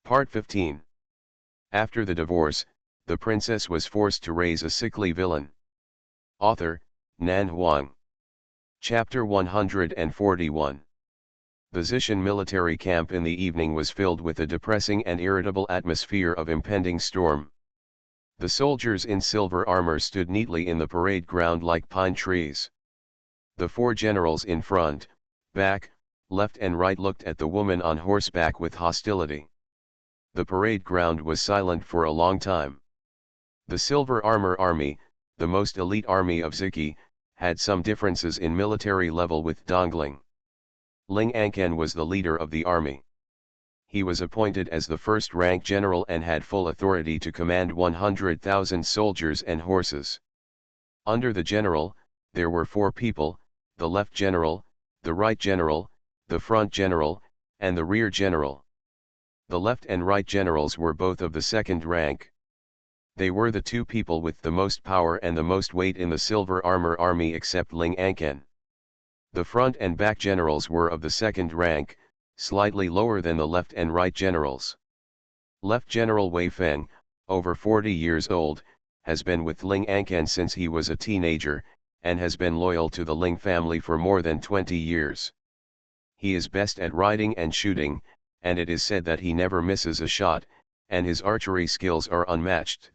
Part 15. After the divorce, the princess was forced to raise a sickly villain. Author, Nan Huang. Chapter 141. The Zishan military camp in the evening was filled with a depressing and irritable atmosphere of impending storm. The soldiers in silver armor stood neatly in the parade ground like pine trees. The four generals in front, back, left and right looked at the woman on horseback with hostility. The parade ground was silent for a long time. The Silver Armor Army, the most elite army of Ziki, had some differences in military level with Dongling. Ling Ankan was the leader of the army. He was appointed as the first-rank general and had full authority to command 100,000 soldiers and horses. Under the general, there were four people: the left general, the right general, the front general, and the rear general. The left and right generals were both of the second rank. They were the two people with the most power and the most weight in the Silver Armor Army except Ling Ankan. The front and back generals were of the second rank, slightly lower than the left and right generals. Left General Wei Feng, over 40 years old, has been with Ling Ankan since he was a teenager, and has been loyal to the Ling family for more than 20 years. He is best at riding and shooting, and it is said that he never misses a shot, and his archery skills are unmatched.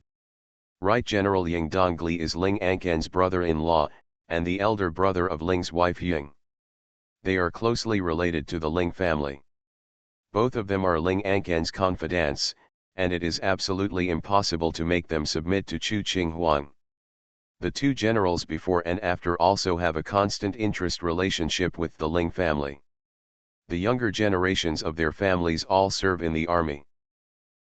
Right General Ying Dongli is Ling Ankan's brother-in-law, and the elder brother of Ling's wife Ying. They are closely related to the Ling family. Both of them are Ling Ankan's confidants, and it is absolutely impossible to make them submit to Chu Qinghuang. The two generals before and after also have a constant interest relationship with the Ling family. The younger generations of their families all serve in the army.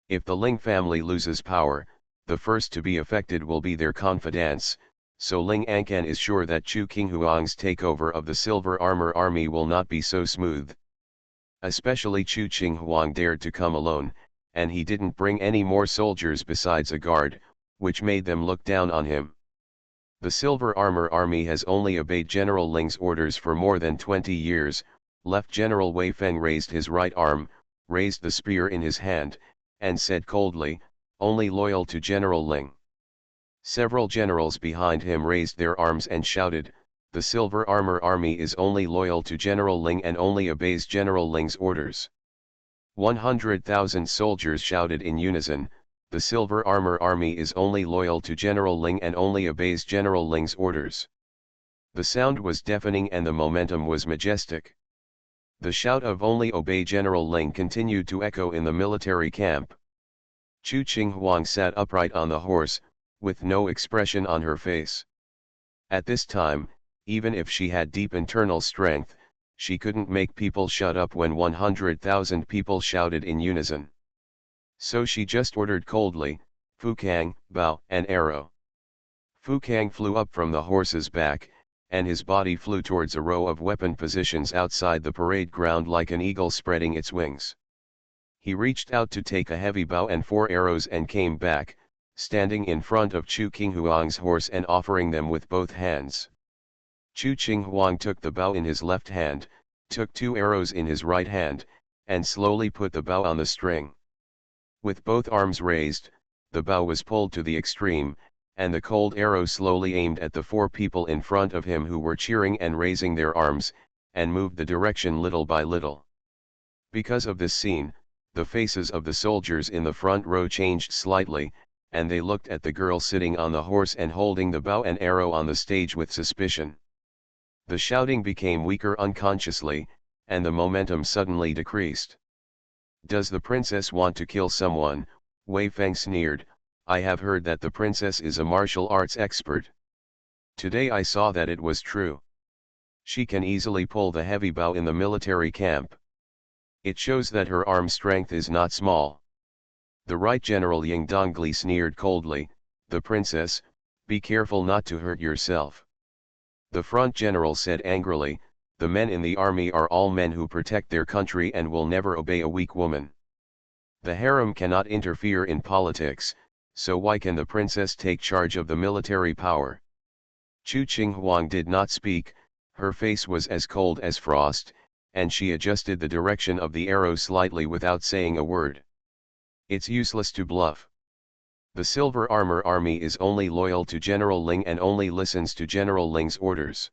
If the Ling family loses power, the first to be affected will be their confidants, so Ling Ankan is sure that Chu Qinghuang's takeover of the Silver Armor Army will not be so smooth. Especially Chu Qinghuang dared to come alone, and he didn't bring any more soldiers besides a guard, which made them look down on him. The Silver Armor Army has only obeyed General Ling's orders for more than 20 years. Left General Wei Feng raised his right arm, raised the spear in his hand, and said coldly, "Only loyal to General Ling." Several generals behind him raised their arms and shouted, "The Silver Armor Army is only loyal to General Ling and only obeys General Ling's orders." 100,000 soldiers shouted in unison, "The Silver Armor Army is only loyal to General Ling and only obeys General Ling's orders." The sound was deafening and the momentum was majestic. The shout of "Only obey General Ling" continued to echo in the military camp. Chu Qinghuang sat upright on the horse, with no expression on her face. At this time, even if she had deep internal strength, she couldn't make people shut up when 100,000 people shouted in unison. So she just ordered coldly, "Fu Kang, bow an arrow." Fu Kang flew up from the horse's back, and his body flew towards a row of weapon positions outside the parade ground like an eagle spreading its wings. He reached out to take a heavy bow and 4 arrows and came back, standing in front of Chu Qinghuang's horse and offering them with both hands. Chu Qinghuang took the bow in his left hand, took 2 arrows in his right hand, and slowly put the bow on the string. With both arms raised, the bow was pulled to the extreme, and the cold arrow slowly aimed at the 4 people in front of him who were cheering and raising their arms, and moved the direction little by little. Because of this scene, the faces of the soldiers in the front row changed slightly, and they looked at the girl sitting on the horse and holding the bow and arrow on the stage with suspicion. The shouting became weaker unconsciously, and the momentum suddenly decreased. "Does the princess want to kill someone?" Wei Feng sneered. "I have heard that the princess is a martial arts expert. Today I saw that it was true. She can easily pull the heavy bow in the military camp. It shows that her arm strength is not small." The right general Ying Dongli sneered coldly, "The princess, be careful not to hurt yourself." The front general said angrily, "The men in the army are all men who protect their country and will never obey a weak woman. The harem cannot interfere in politics, so why can the princess take charge of the military power?" Chu Qinghuang did not speak, her face was as cold as frost, and she adjusted the direction of the arrow slightly without saying a word. It's useless to bluff. The Silver Armor Army is only loyal to General Ling and only listens to General Ling's orders.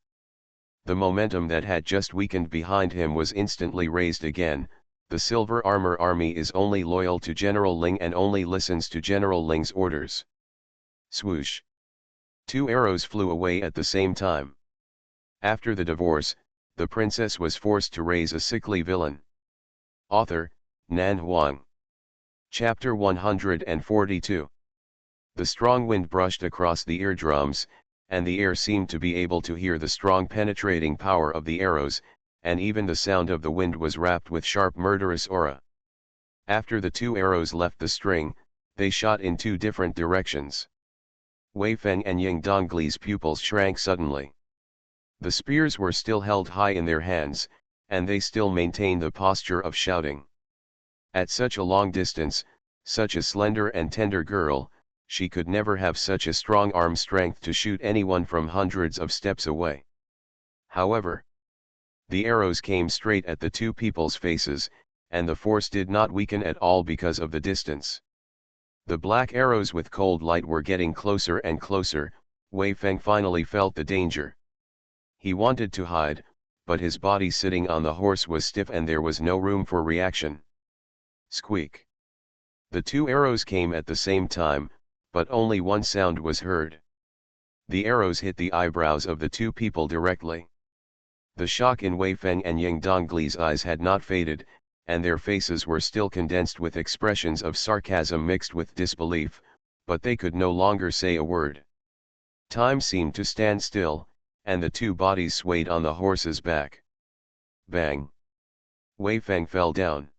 The momentum that had just weakened behind him was instantly raised again. The Silver Armor Army is only loyal to General Ling and only listens to General Ling's orders. Swoosh. 2 arrows flew away at the same time. After the divorce, the princess was forced to raise a sickly villain. Author, Nan Huang. Chapter 142. The strong wind brushed across the eardrums, and the air seemed to be able to hear the strong penetrating power of the arrows, and even the sound of the wind was wrapped with sharp murderous aura. After the 2 arrows left the string, they shot in 2 different directions. Wei Feng and Ying Dongli's pupils shrank suddenly. The spears were still held high in their hands, and they still maintained the posture of shouting. At such a long distance, such a slender and tender girl, she could never have such a strong arm strength to shoot anyone from hundreds of steps away. However, the arrows came straight at the 2 people's faces, and the force did not weaken at all because of the distance. The black arrows with cold light were getting closer and closer. Wei Feng finally felt the danger. He wanted to hide, but his body sitting on the horse was stiff and there was no room for reaction. Squeak. The 2 arrows came at the same time, but only one sound was heard. The arrows hit the eyebrows of the 2 people directly. The shock in Wei Feng and Ying Dongli's eyes had not faded, and their faces were still condensed with expressions of sarcasm mixed with disbelief, but they could no longer say a word. Time seemed to stand still, and the 2 bodies swayed on the horse's back. Bang! Wei Feng fell down.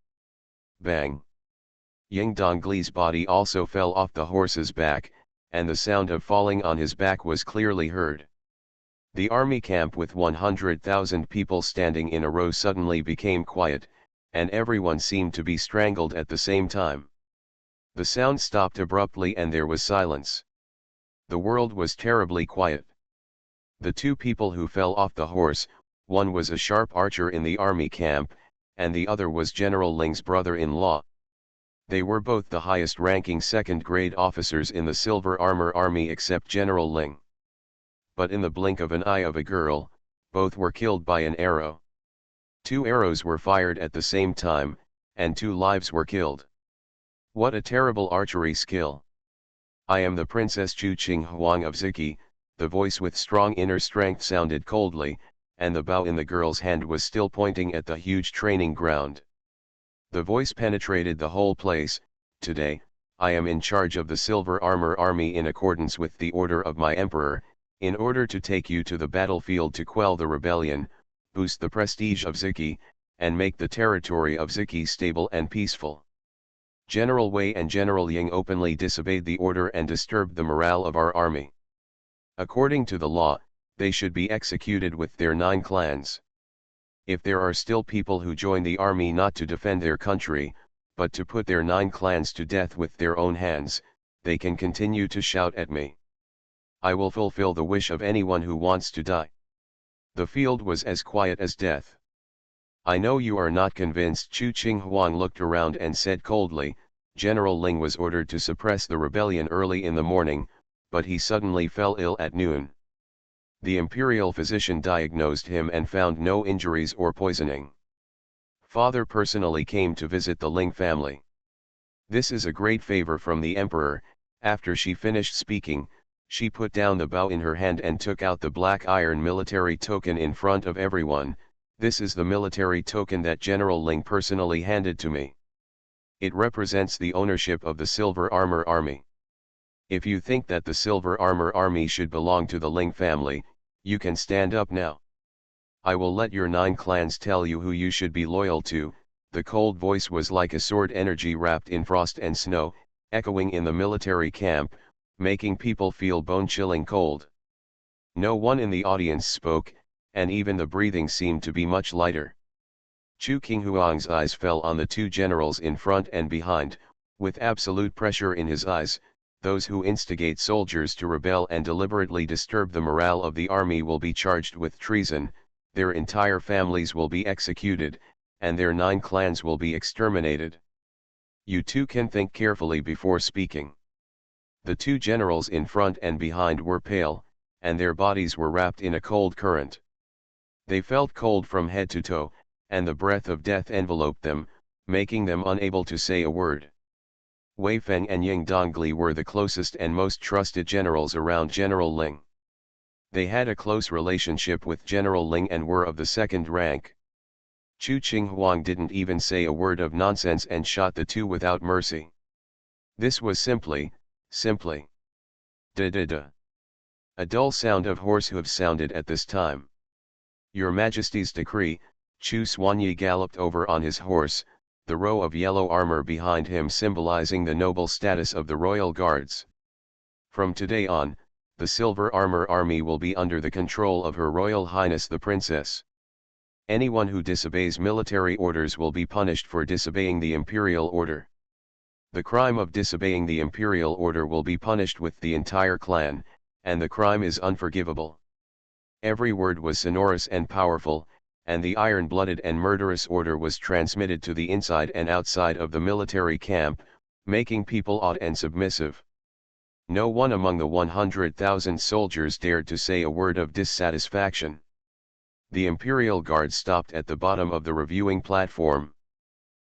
Bang! Ying Dongli's body also fell off the horse's back, and the sound of falling on his back was clearly heard. The army camp with 100,000 people standing in a row suddenly became quiet, and everyone seemed to be strangled at the same time. The sound stopped abruptly and there was silence. The world was terribly quiet. The 2 people who fell off the horse, one was a sharp archer in the army camp, and the other was General Ling's brother-in-law. They were both the highest-ranking second-grade officers in the Silver Armor Army except General Ling. But in the blink of an eye of a girl, both were killed by an arrow. 2 arrows were fired at the same time, and 2 lives were killed. What a terrible archery skill! I am the Princess Chu Qing Huang of Ziki. The voice with strong inner strength sounded coldly, and the bow in the girl's hand was still pointing at the huge training ground. The voice penetrated the whole place. Today, I am in charge of the Silver Armor Army in accordance with the order of my emperor, in order to take you to the battlefield to quell the rebellion, boost the prestige of Ziki, and make the territory of Ziki stable and peaceful. General Wei and General Ying openly disobeyed the order and disturbed the morale of our army. According to the law, they should be executed with their 9 clans. If there are still people who join the army not to defend their country, but to put their 9 clans to death with their own hands, they can continue to shout at me. I will fulfill the wish of anyone who wants to die. The field was as quiet as death. I know you are not convinced. Chu Qing Huang looked around and said coldly, General Ling was ordered to suppress the rebellion early in the morning, but he suddenly fell ill at noon. The imperial physician diagnosed him and found no injuries or poisoning. Father personally came to visit the Ling family. This is a great favor from the emperor. After she finished speaking, she put down the bow in her hand and took out the black iron military token in front of everyone. This is the military token that General Ling personally handed to me. It represents the ownership of the Silver Armor Army. If you think that the Silver Armor Army should belong to the Ling family, you can stand up now. I will let your 9 clans tell you who you should be loyal to. The cold voice was like a sword energy wrapped in frost and snow, echoing in the military camp, making people feel bone-chilling cold. No one in the audience spoke, and even the breathing seemed to be much lighter. Chu Qing Huang's eyes fell on the 2 generals in front and behind, with absolute pressure in his eyes. Those who instigate soldiers to rebel and deliberately disturb the morale of the army will be charged with treason, their entire families will be executed, and their 9 clans will be exterminated. You two can think carefully before speaking. The two generals in front and behind were pale, and their bodies were wrapped in a cold current. They felt cold from head to toe, and the breath of death enveloped them, making them unable to say a word. Wei Feng and Ying Dongli were the closest and most trusted generals around General Ling. They had a close relationship with General Ling and were of the second rank. Chu Qinghuang didn't even say a word of nonsense and shot the two without mercy. This was simply. Da-da-da. A dull sound of horse hooves sounded at this time. Your Majesty's decree. Chu Xuanyi galloped over on his horse, the row of yellow armor behind him symbolizing the noble status of the royal guards. From today on, the Silver Armor Army will be under the control of Her Royal Highness the Princess. Anyone who disobeys military orders will be punished for disobeying the imperial order. The crime of disobeying the imperial order will be punished with the entire clan, and the crime is unforgivable. Every word was sonorous and powerful, and the iron-blooded and murderous order was transmitted to the inside and outside of the military camp, making people awed and submissive. No one among the 100,000 soldiers dared to say a word of dissatisfaction. The Imperial Guard stopped at the bottom of the reviewing platform.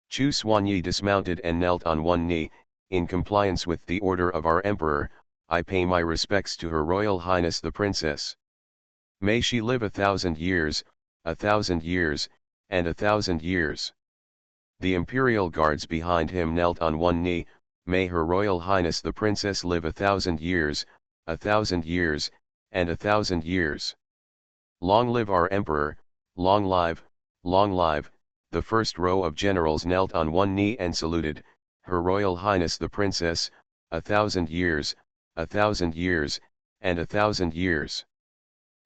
Chu Xuanyi dismounted and knelt on one knee. In compliance with the order of our Emperor, I pay my respects to Her Royal Highness the Princess. May she live 1,000 years, 1,000 years, and 1,000 years. The Imperial Guards behind him knelt on one knee. May Her Royal Highness the Princess live 1,000 years, 1,000 years, and 1,000 years. Long live our Emperor, long live, long live. The first row of generals knelt on one knee and saluted, Her Royal Highness the Princess, 1,000 years, 1,000 years, and 1,000 years.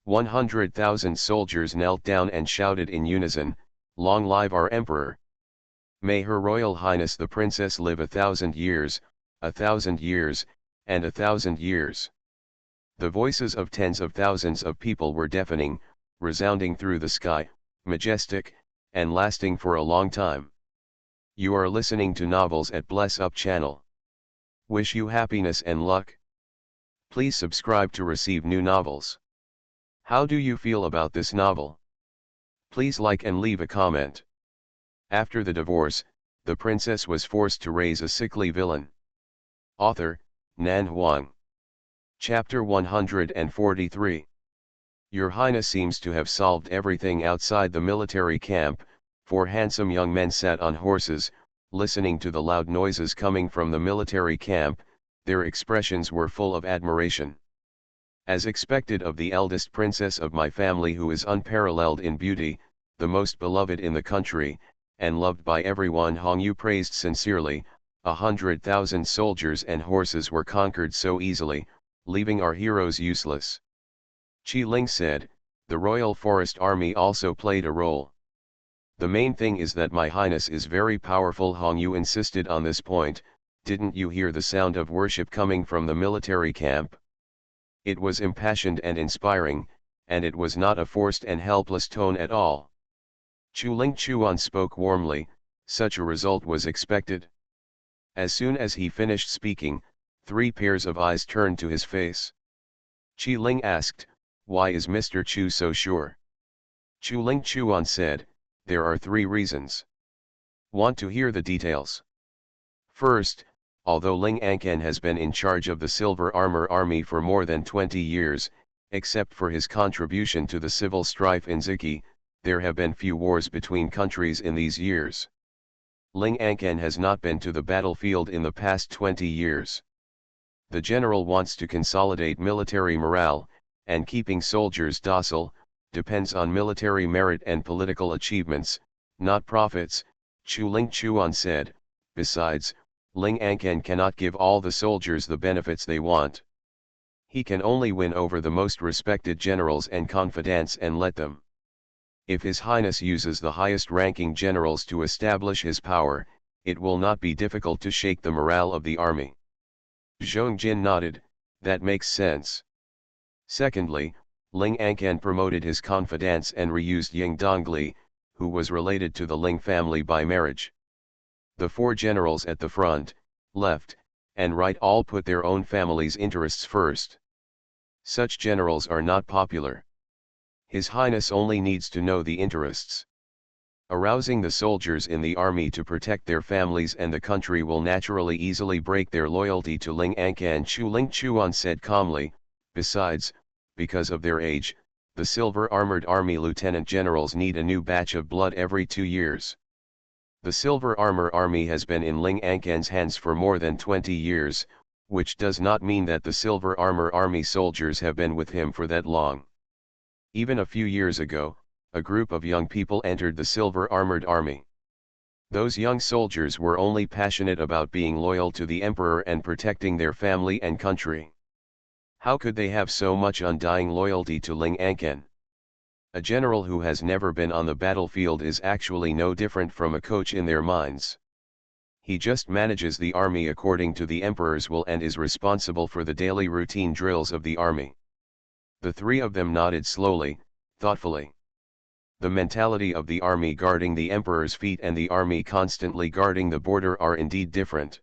100,000 soldiers knelt down and shouted in unison, Long live our Emperor. May Her Royal Highness the Princess live 1,000 years, 1,000 years, and 1,000 years. The voices of tens of thousands of people were deafening, resounding through the sky, majestic, and lasting for a long time. You are listening to novels at Bless Up channel. Wish you happiness and luck. Please subscribe to receive new novels. How do you feel about this novel? Please like and leave a comment. After the divorce, the princess was forced to raise a sickly villain. Author, Nan Huang. Chapter 143. Your Highness seems to have solved everything outside the military camp. Four handsome young men sat on horses, listening to the loud noises coming from the military camp. Their expressions were full of admiration. As expected of the eldest princess of my family, who is unparalleled in beauty, the most beloved in the country, and loved by everyone, Hong Yu praised sincerely. 100,000 soldiers and horses were conquered so easily, leaving our heroes useless. Qi Ling said, the Royal Forest Army also played a role. The main thing is that my highness is very powerful. Hong Yu insisted on this point. Didn't you hear the sound of worship coming from the military camp? It was impassioned and inspiring, and it was not a forced and helpless tone at all. Chu Ling Chuan spoke warmly. Such a result was expected. As soon as he finished speaking, 3 pairs of eyes turned to his face. Qi Ling asked, why is Mr. Chu so sure? Chu Ling Chuan said, there are 3 reasons. Want to hear the details? First, although Ling Anken has been in charge of the Silver Armor Army for more than 20 years, except for his contribution to the civil strife in Ziki, there have been few wars between countries in these years. Ling Anken has not been to the battlefield in the past 20 years. The general wants to consolidate military morale, and keeping soldiers docile, depends on military merit and political achievements, not profits, Chu Ling Chuan said. Besides, Ling Anken cannot give all the soldiers the benefits they want. He can only win over the most respected generals and confidants and let them. If His Highness uses the highest-ranking generals to establish his power, it will not be difficult to shake the morale of the army. Zhong Jin nodded, that makes sense. Secondly, Ling Anken promoted his confidants and reused Ying Dongli, who was related to the Ling family by marriage. The four generals at the front, left, and right all put their own family's interests first. Such generals are not popular. His Highness only needs to know the interests. Arousing the soldiers in the army to protect their families and the country will naturally easily break their loyalty to Ling Ankan. Ling Chuan said calmly. Besides, because of their age, the Silver Armored Army lieutenant generals need a new batch of blood every 2 years. The Silver Armor Army has been in Ling Ankan's hands for more than 20 years, which does not mean that the Silver Armor Army soldiers have been with him for that long. Even a few years ago, a group of young people entered the Silver Armored Army. Those young soldiers were only passionate about being loyal to the Emperor and protecting their family and country. How could they have so much undying loyalty to Ling Ankan? A general who has never been on the battlefield is actually no different from a coach in their minds. He just manages the army according to the Emperor's will and is responsible for the daily routine drills of the army. The three of them nodded slowly, thoughtfully. The mentality of the army guarding the Emperor's feet and the army constantly guarding the border are indeed different.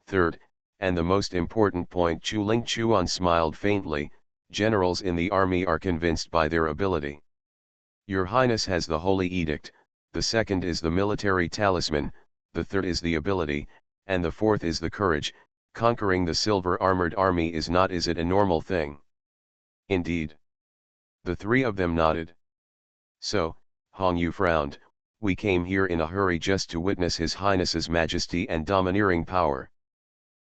Third, and the most important point, Ling Chuan smiled faintly, generals in the army are convinced by their ability. Your Highness has the Holy Edict, the second is the military talisman, the third is the ability, and the fourth is the courage. Conquering the Silver Armored Army is not, is it, a normal thing? Indeed. The three of them nodded. So, Hong Yu frowned, we came here in a hurry just to witness His Highness's majesty and domineering power.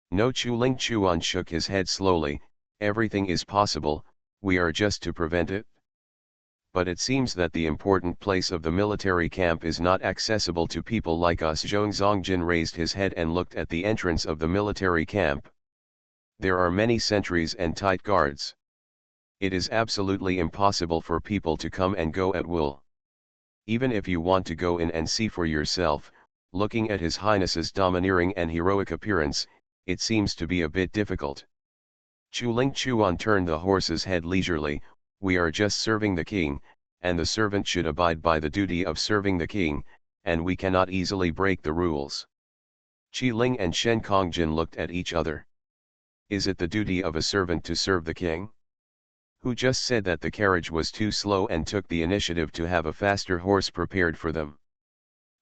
No, Ling Chuan shook his head slowly, everything is possible, we are just to prevent it. But it seems that the important place of the military camp is not accessible to people like us. Zhong Zongjin raised his head and looked at the entrance of the military camp. There are many sentries and tight guards. It is absolutely impossible for people to come and go at will. Even if you want to go in and see for yourself, looking at His Highness's domineering and heroic appearance, it seems to be a bit difficult. Ling Chuan turned the horse's head leisurely, we are just serving the king, and the servant should abide by the duty of serving the king, and we cannot easily break the rules. Qi Ling and Shen Kongjin looked at each other. Is it the duty of a servant to serve the king? Who just said that the carriage was too slow and took the initiative to have a faster horse prepared for them?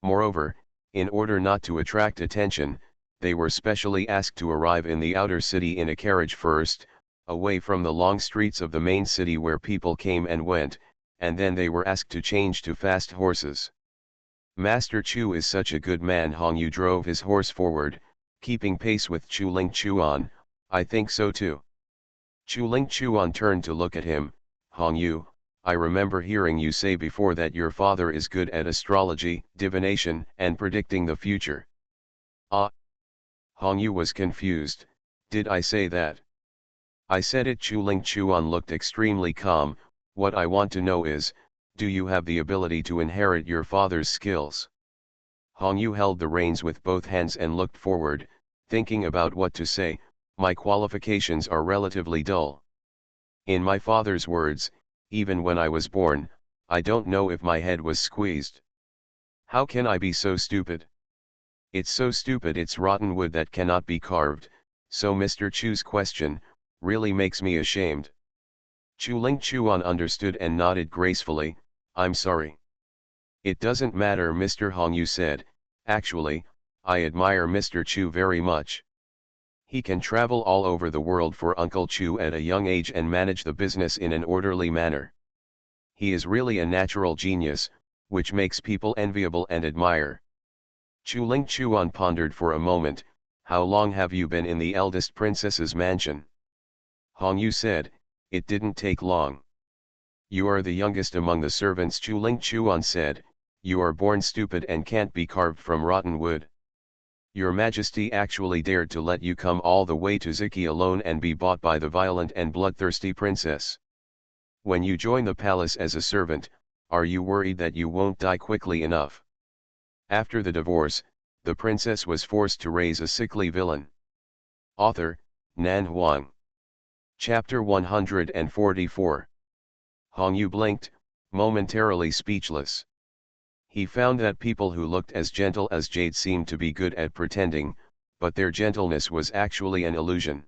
Moreover, in order not to attract attention, they were specially asked to arrive in the outer city in a carriage first, away from the long streets of the main city where people came and went, and then they were asked to change to fast horses. Master Chu is such a good man. Hong Yu drove his horse forward, keeping pace with Ling Chuan. I think so too. Ling Chuan turned to look at him. Hong Yu, I remember hearing you say before that your father is good at astrology, divination, and predicting the future. Ah. Hong Yu was confused. Did I say that? I said it. Ling Chuan looked extremely calm. What I want to know is, do you have the ability to inherit your father's skills? Hong Yu held the reins with both hands and looked forward, thinking about what to say. My qualifications are relatively dull. In my father's words, even when I was born, I don't know if my head was squeezed. How can I be so stupid? It's so stupid it's rotten wood that cannot be carved, so Mr. Chu's question really makes me ashamed. Ling Chuan understood and nodded gracefully. I'm sorry. It doesn't matter, Mr. Hong Yu said. Actually, I admire Mr. Chu very much. He can travel all over the world for Uncle Chu at a young age and manage the business in an orderly manner. He is really a natural genius, which makes people enviable and admire. Ling Chuan pondered for a moment. How long have you been in the eldest princess's mansion? Hong Yu said, it didn't take long. You are the youngest among the servants. Ling Chuan said, you are born stupid and can't be carved from rotten wood. Your Majesty actually dared to let you come all the way to Ziki alone and be bought by the violent and bloodthirsty princess. When you join the palace as a servant, are you worried that you won't die quickly enough? After the divorce, the princess was forced to raise a sickly villain. Author, Nan Huang. Chapter 144. Hong Yu blinked, momentarily speechless. He found that people who looked as gentle as Jade seemed to be good at pretending, but their gentleness was actually an illusion.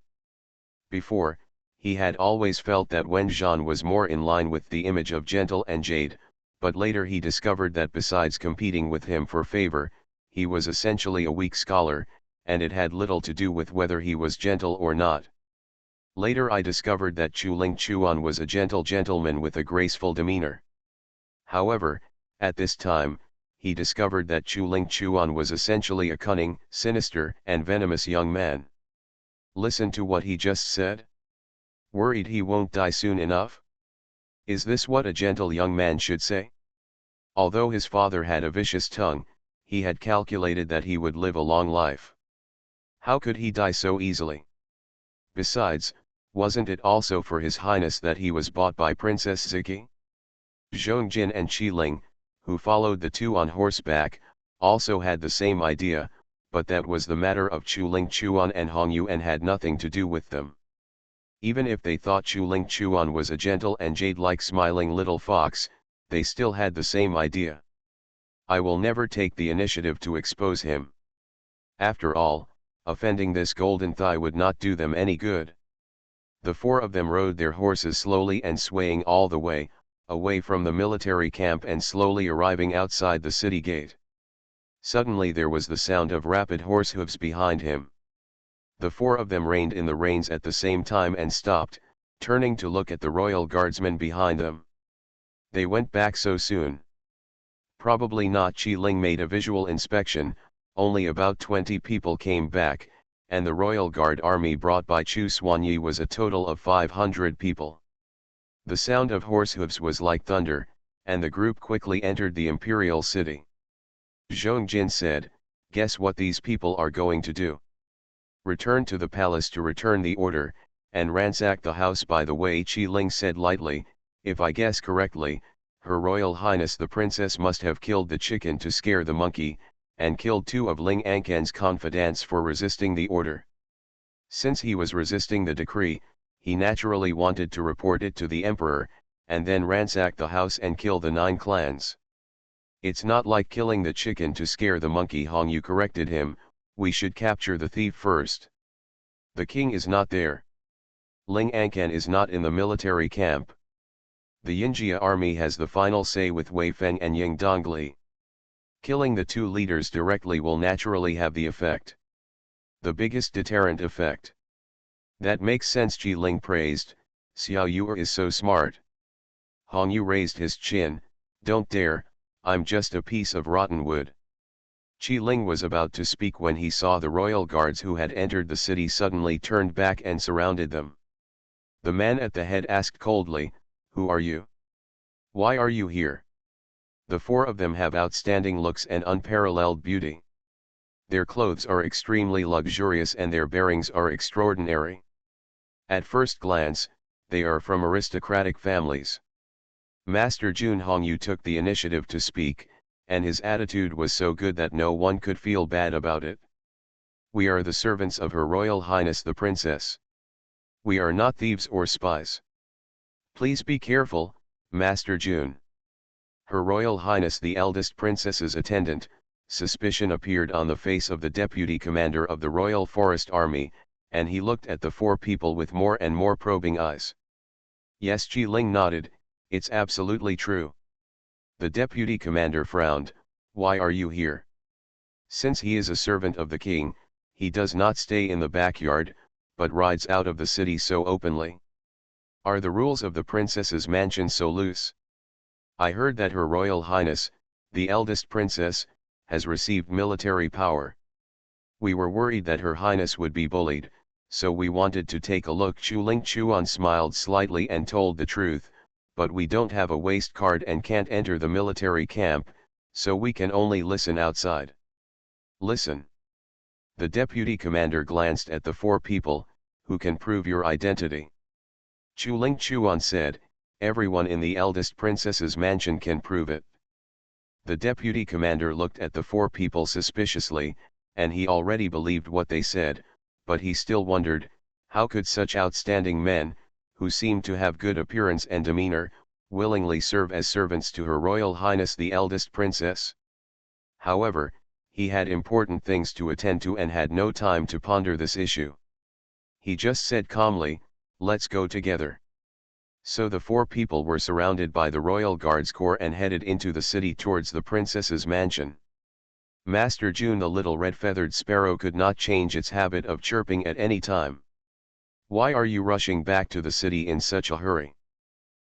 Before, he had always felt that Wen Zhan was more in line with the image of gentle and Jade, but later he discovered that besides competing with him for favor, he was essentially a weak scholar, and it had little to do with whether he was gentle or not. Later I discovered that Chu Ling Chuan was a gentle gentleman with a graceful demeanor. However, at this time, he discovered that Chu Ling Chuan was essentially a cunning, sinister, and venomous young man. Listen to what he just said. Worried he won't die soon enough? Is this what a gentle young man should say? Although his father had a vicious tongue, he had calculated that he would live a long life. How could he die so easily? Besides, wasn't it also for His Highness that he was bought by Princess Ziki? Zhong Jin and Qi Ling, who followed the two on horseback, also had the same idea, but that was the matter of Chu Ling Chuan and Hong Yu and had nothing to do with them. Even if they thought Chu Ling Chuan was a gentle and jade-like smiling little fox, they still had the same idea. I will never take the initiative to expose him. After all, offending this golden thigh would not do them any good. The four of them rode their horses slowly and swaying all the way, away from the military camp and slowly arriving outside the city gate. Suddenly there was the sound of rapid horse hooves behind him. The four of them reined in the reins at the same time and stopped, turning to look at the royal guardsmen behind them. They went back so soon. Probably not. Qi Ling made a visual inspection. Only about 20 people came back, and the royal guard army brought by Chu Xuanyi was a total of 500 people. The sound of horse hooves was like thunder, and the group quickly entered the imperial city. Zhong Jin said, "Guess what these people are going to do? Return to the palace to return the order, and ransack the house." By the way, Qi Ling said lightly, "If I guess correctly, Her Royal Highness the Princess must have killed the chicken to scare the monkey, and killed two of Ling Ankan's confidants for resisting the order. Since he was resisting the decree, he naturally wanted to report it to the emperor, and then ransack the house and kill the 9 clans. It's not like killing the chicken to scare the monkey." Hong Yu corrected him, "We should capture the thief first. The king is not there. Ling Ankan is not in the military camp. The Yinjia army has the final say with Wei Feng and Ying Dongli. Killing the 2 leaders directly will naturally have the effect. The biggest deterrent effect." "That makes sense," Qi Ling praised. "Xiao Yu is so smart." Hong Yu raised his chin, "Don't dare, I'm just a piece of rotten wood." Qi Ling was about to speak when he saw the royal guards who had entered the city suddenly turned back and surrounded them. The man at the head asked coldly, "Who are you? Why are you here?" The 4 of them have outstanding looks and unparalleled beauty. Their clothes are extremely luxurious and their bearings are extraordinary. At first glance, they are from aristocratic families. Master Jun Hongyu took the initiative to speak, and his attitude was so good that no one could feel bad about it. "We are the servants of Her Royal Highness the Princess. We are not thieves or spies. Please be careful, Master Jun." Her Royal Highness the eldest princess's attendant. Suspicion appeared on the face of the deputy commander of the Royal Forest Army, and he looked at the 4 people with more and more probing eyes. "Yes," Qi Ling nodded, "it's absolutely true." The deputy commander frowned, "Why are you here?" Since he is a servant of the king, he does not stay in the backyard, but rides out of the city so openly. "Are the rules of the princess's mansion so loose? I heard that Her Royal Highness, the eldest princess, has received military power. We were worried that Her Highness would be bullied, so we wanted to take a look." Chu Ling Chuan smiled slightly and told the truth, "But we don't have a waist card and can't enter the military camp, so we can only listen outside." "Listen." The deputy commander glanced at the 4 people, "Who can prove your identity?" Chu Ling Chuan said, "Everyone in the eldest princess's mansion can prove it." The deputy commander looked at the 4 people suspiciously, and he already believed what they said, but he still wondered, how could such outstanding men, who seemed to have good appearance and demeanor, willingly serve as servants to Her Royal Highness the eldest princess. However, he had important things to attend to and had no time to ponder this issue. He just said calmly, "Let's go together." So the four people were surrounded by the royal guards corps and headed into the city towards the princess's mansion. Master June the little red-feathered sparrow could not change its habit of chirping at any time. "Why are you rushing back to the city in such a hurry?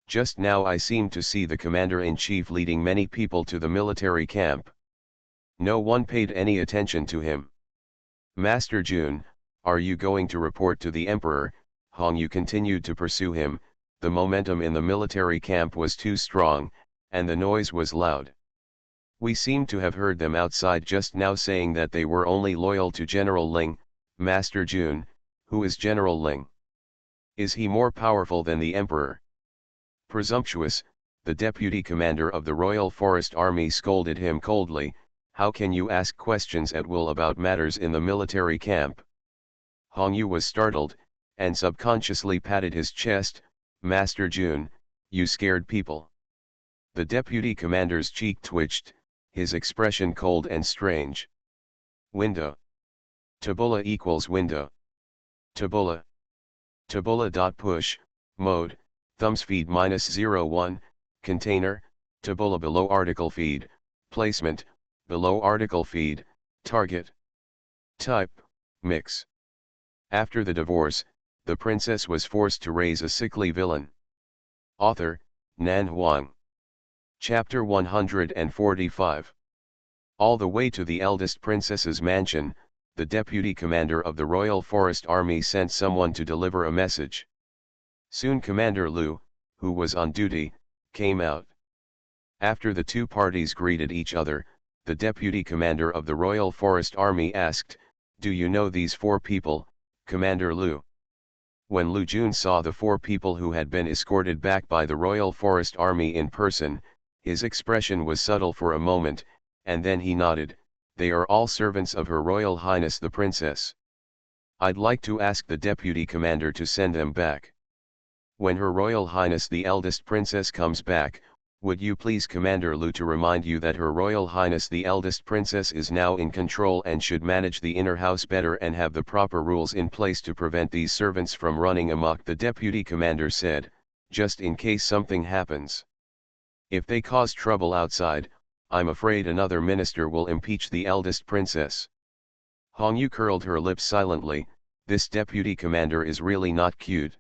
Just now I seem to see the commander-in-chief leading many people to the military camp." No one paid any attention to him. "Master June, are you going to report to the emperor?" Hong Yu continued to pursue him. The momentum in the military camp was too strong, and the noise was loud. "We seem to have heard them outside just now saying that they were only loyal to General Ling." "Master June, who is General Ling? Is he more powerful than the emperor?" "Presumptuous," the deputy commander of the Royal Forest Army scolded him coldly. "How can you ask questions at will about matters in the military camp?" Hong Yu was startled, and subconsciously patted his chest. "Master June, you scared people." The deputy commander's cheek twitched, his expression cold and strange. "Window. Tabula equals window. Tabula. Tabula.push, mode, thumbs feed -01, container, tabula below article feed, placement, below article feed, target. Type, mix." After the divorce, the princess was forced to raise a sickly villain. Author, Nan Huang. Chapter 145. All the way to the eldest princess's mansion, the deputy commander of the Royal Forest Army sent someone to deliver a message. Soon Commander Lu, who was on duty, came out. After the two parties greeted each other, the deputy commander of the Royal Forest Army asked, "Do you know these four people, Commander Lu?" When Lu Jun saw the four people who had been escorted back by the Royal Forest Army in person, his expression was subtle for a moment, and then he nodded. "They are all servants of Her Royal Highness the Princess. I'd like to ask the deputy commander to send them back. When Her Royal Highness the eldest princess comes back, would you please Commander Lu to remind you that Her Royal Highness the eldest princess is now in control and should manage the inner house better and have the proper rules in place to prevent these servants from running amok," the deputy commander said, "just in case something happens. If they cause trouble outside, I'm afraid another minister will impeach the eldest princess." Hong Yu curled her lips silently. This deputy commander is really not cute.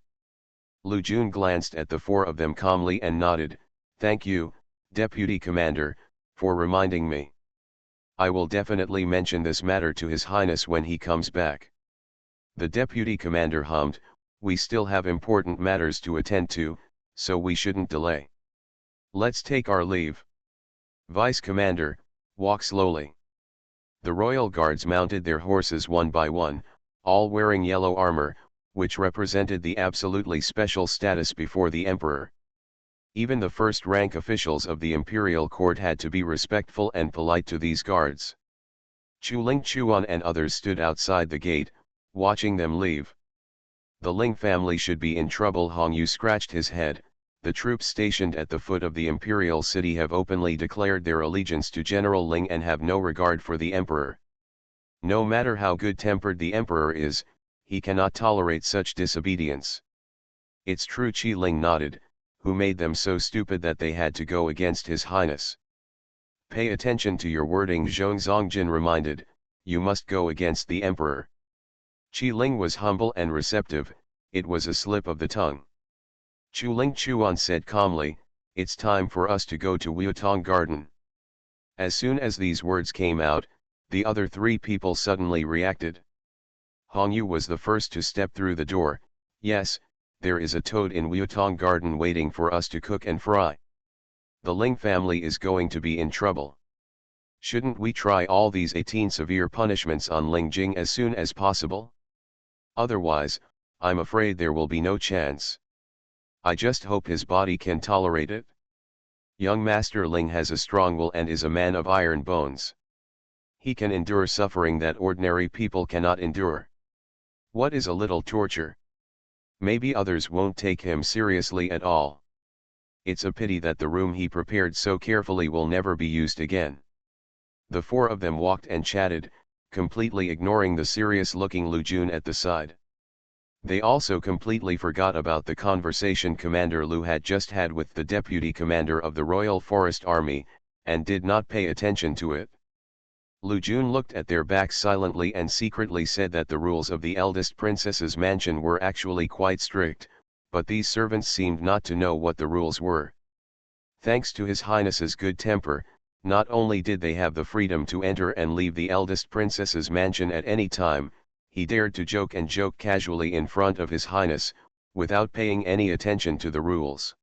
Lu Jun glanced at the four of them calmly and nodded. "Thank you, Deputy Commander, for reminding me. I will definitely mention this matter to His Highness when he comes back." The Deputy Commander hummed, "We still have important matters to attend to, so we shouldn't delay. Let's take our leave. Vice Commander, walk slowly." The royal guards mounted their horses one by one, all wearing yellow armor, which represented the absolutely special status before the emperor. Even the first-rank officials of the imperial court had to be respectful and polite to these guards. Chu Ling Chuan and others stood outside the gate, watching them leave. The Ling family should be in trouble. Hong Yu scratched his head. The troops stationed at the foot of the imperial city have openly declared their allegiance to General Ling and have no regard for the emperor. No matter how good-tempered the emperor is, he cannot tolerate such disobedience. "It's true," Qi Ling nodded. "Who made them so stupid that they had to go against His Highness?" "Pay attention to your wording," Zhong Zongjin reminded. "You must go against the emperor." Qi Ling was humble and receptive. It was a slip of the tongue. Chu Ling Chuan said calmly, "It's time for us to go to Wutong Garden." As soon as these words came out, the other three people suddenly reacted. Hong Yu was the first to step through the door. "Yes, there is a toad in Wutong Garden waiting for us to cook and fry. The Ling family is going to be in trouble. Shouldn't we try all these 18 severe punishments on Ling Jing as soon as possible? Otherwise, I'm afraid there will be no chance. I just hope his body can tolerate it. Young Master Ling has a strong will and is a man of iron bones. He can endure suffering that ordinary people cannot endure. What is a little torture? Maybe others won't take him seriously at all. it's a pity that the room he prepared so carefully will never be used again. The four of them walked and chatted, completely ignoring the serious-looking Lu Jun at the side. They also completely forgot about the conversation Commander Lu had just had with the deputy commander of the Royal Forest Army, and did not pay attention to it. Lu Jun looked at their backs silently and secretly said that the rules of the eldest princess's mansion were actually quite strict, but these servants seemed not to know what the rules were. Thanks to His Highness's good temper, not only did they have the freedom to enter and leave the eldest princess's mansion at any time, he dared to joke casually in front of His Highness, without paying any attention to the rules.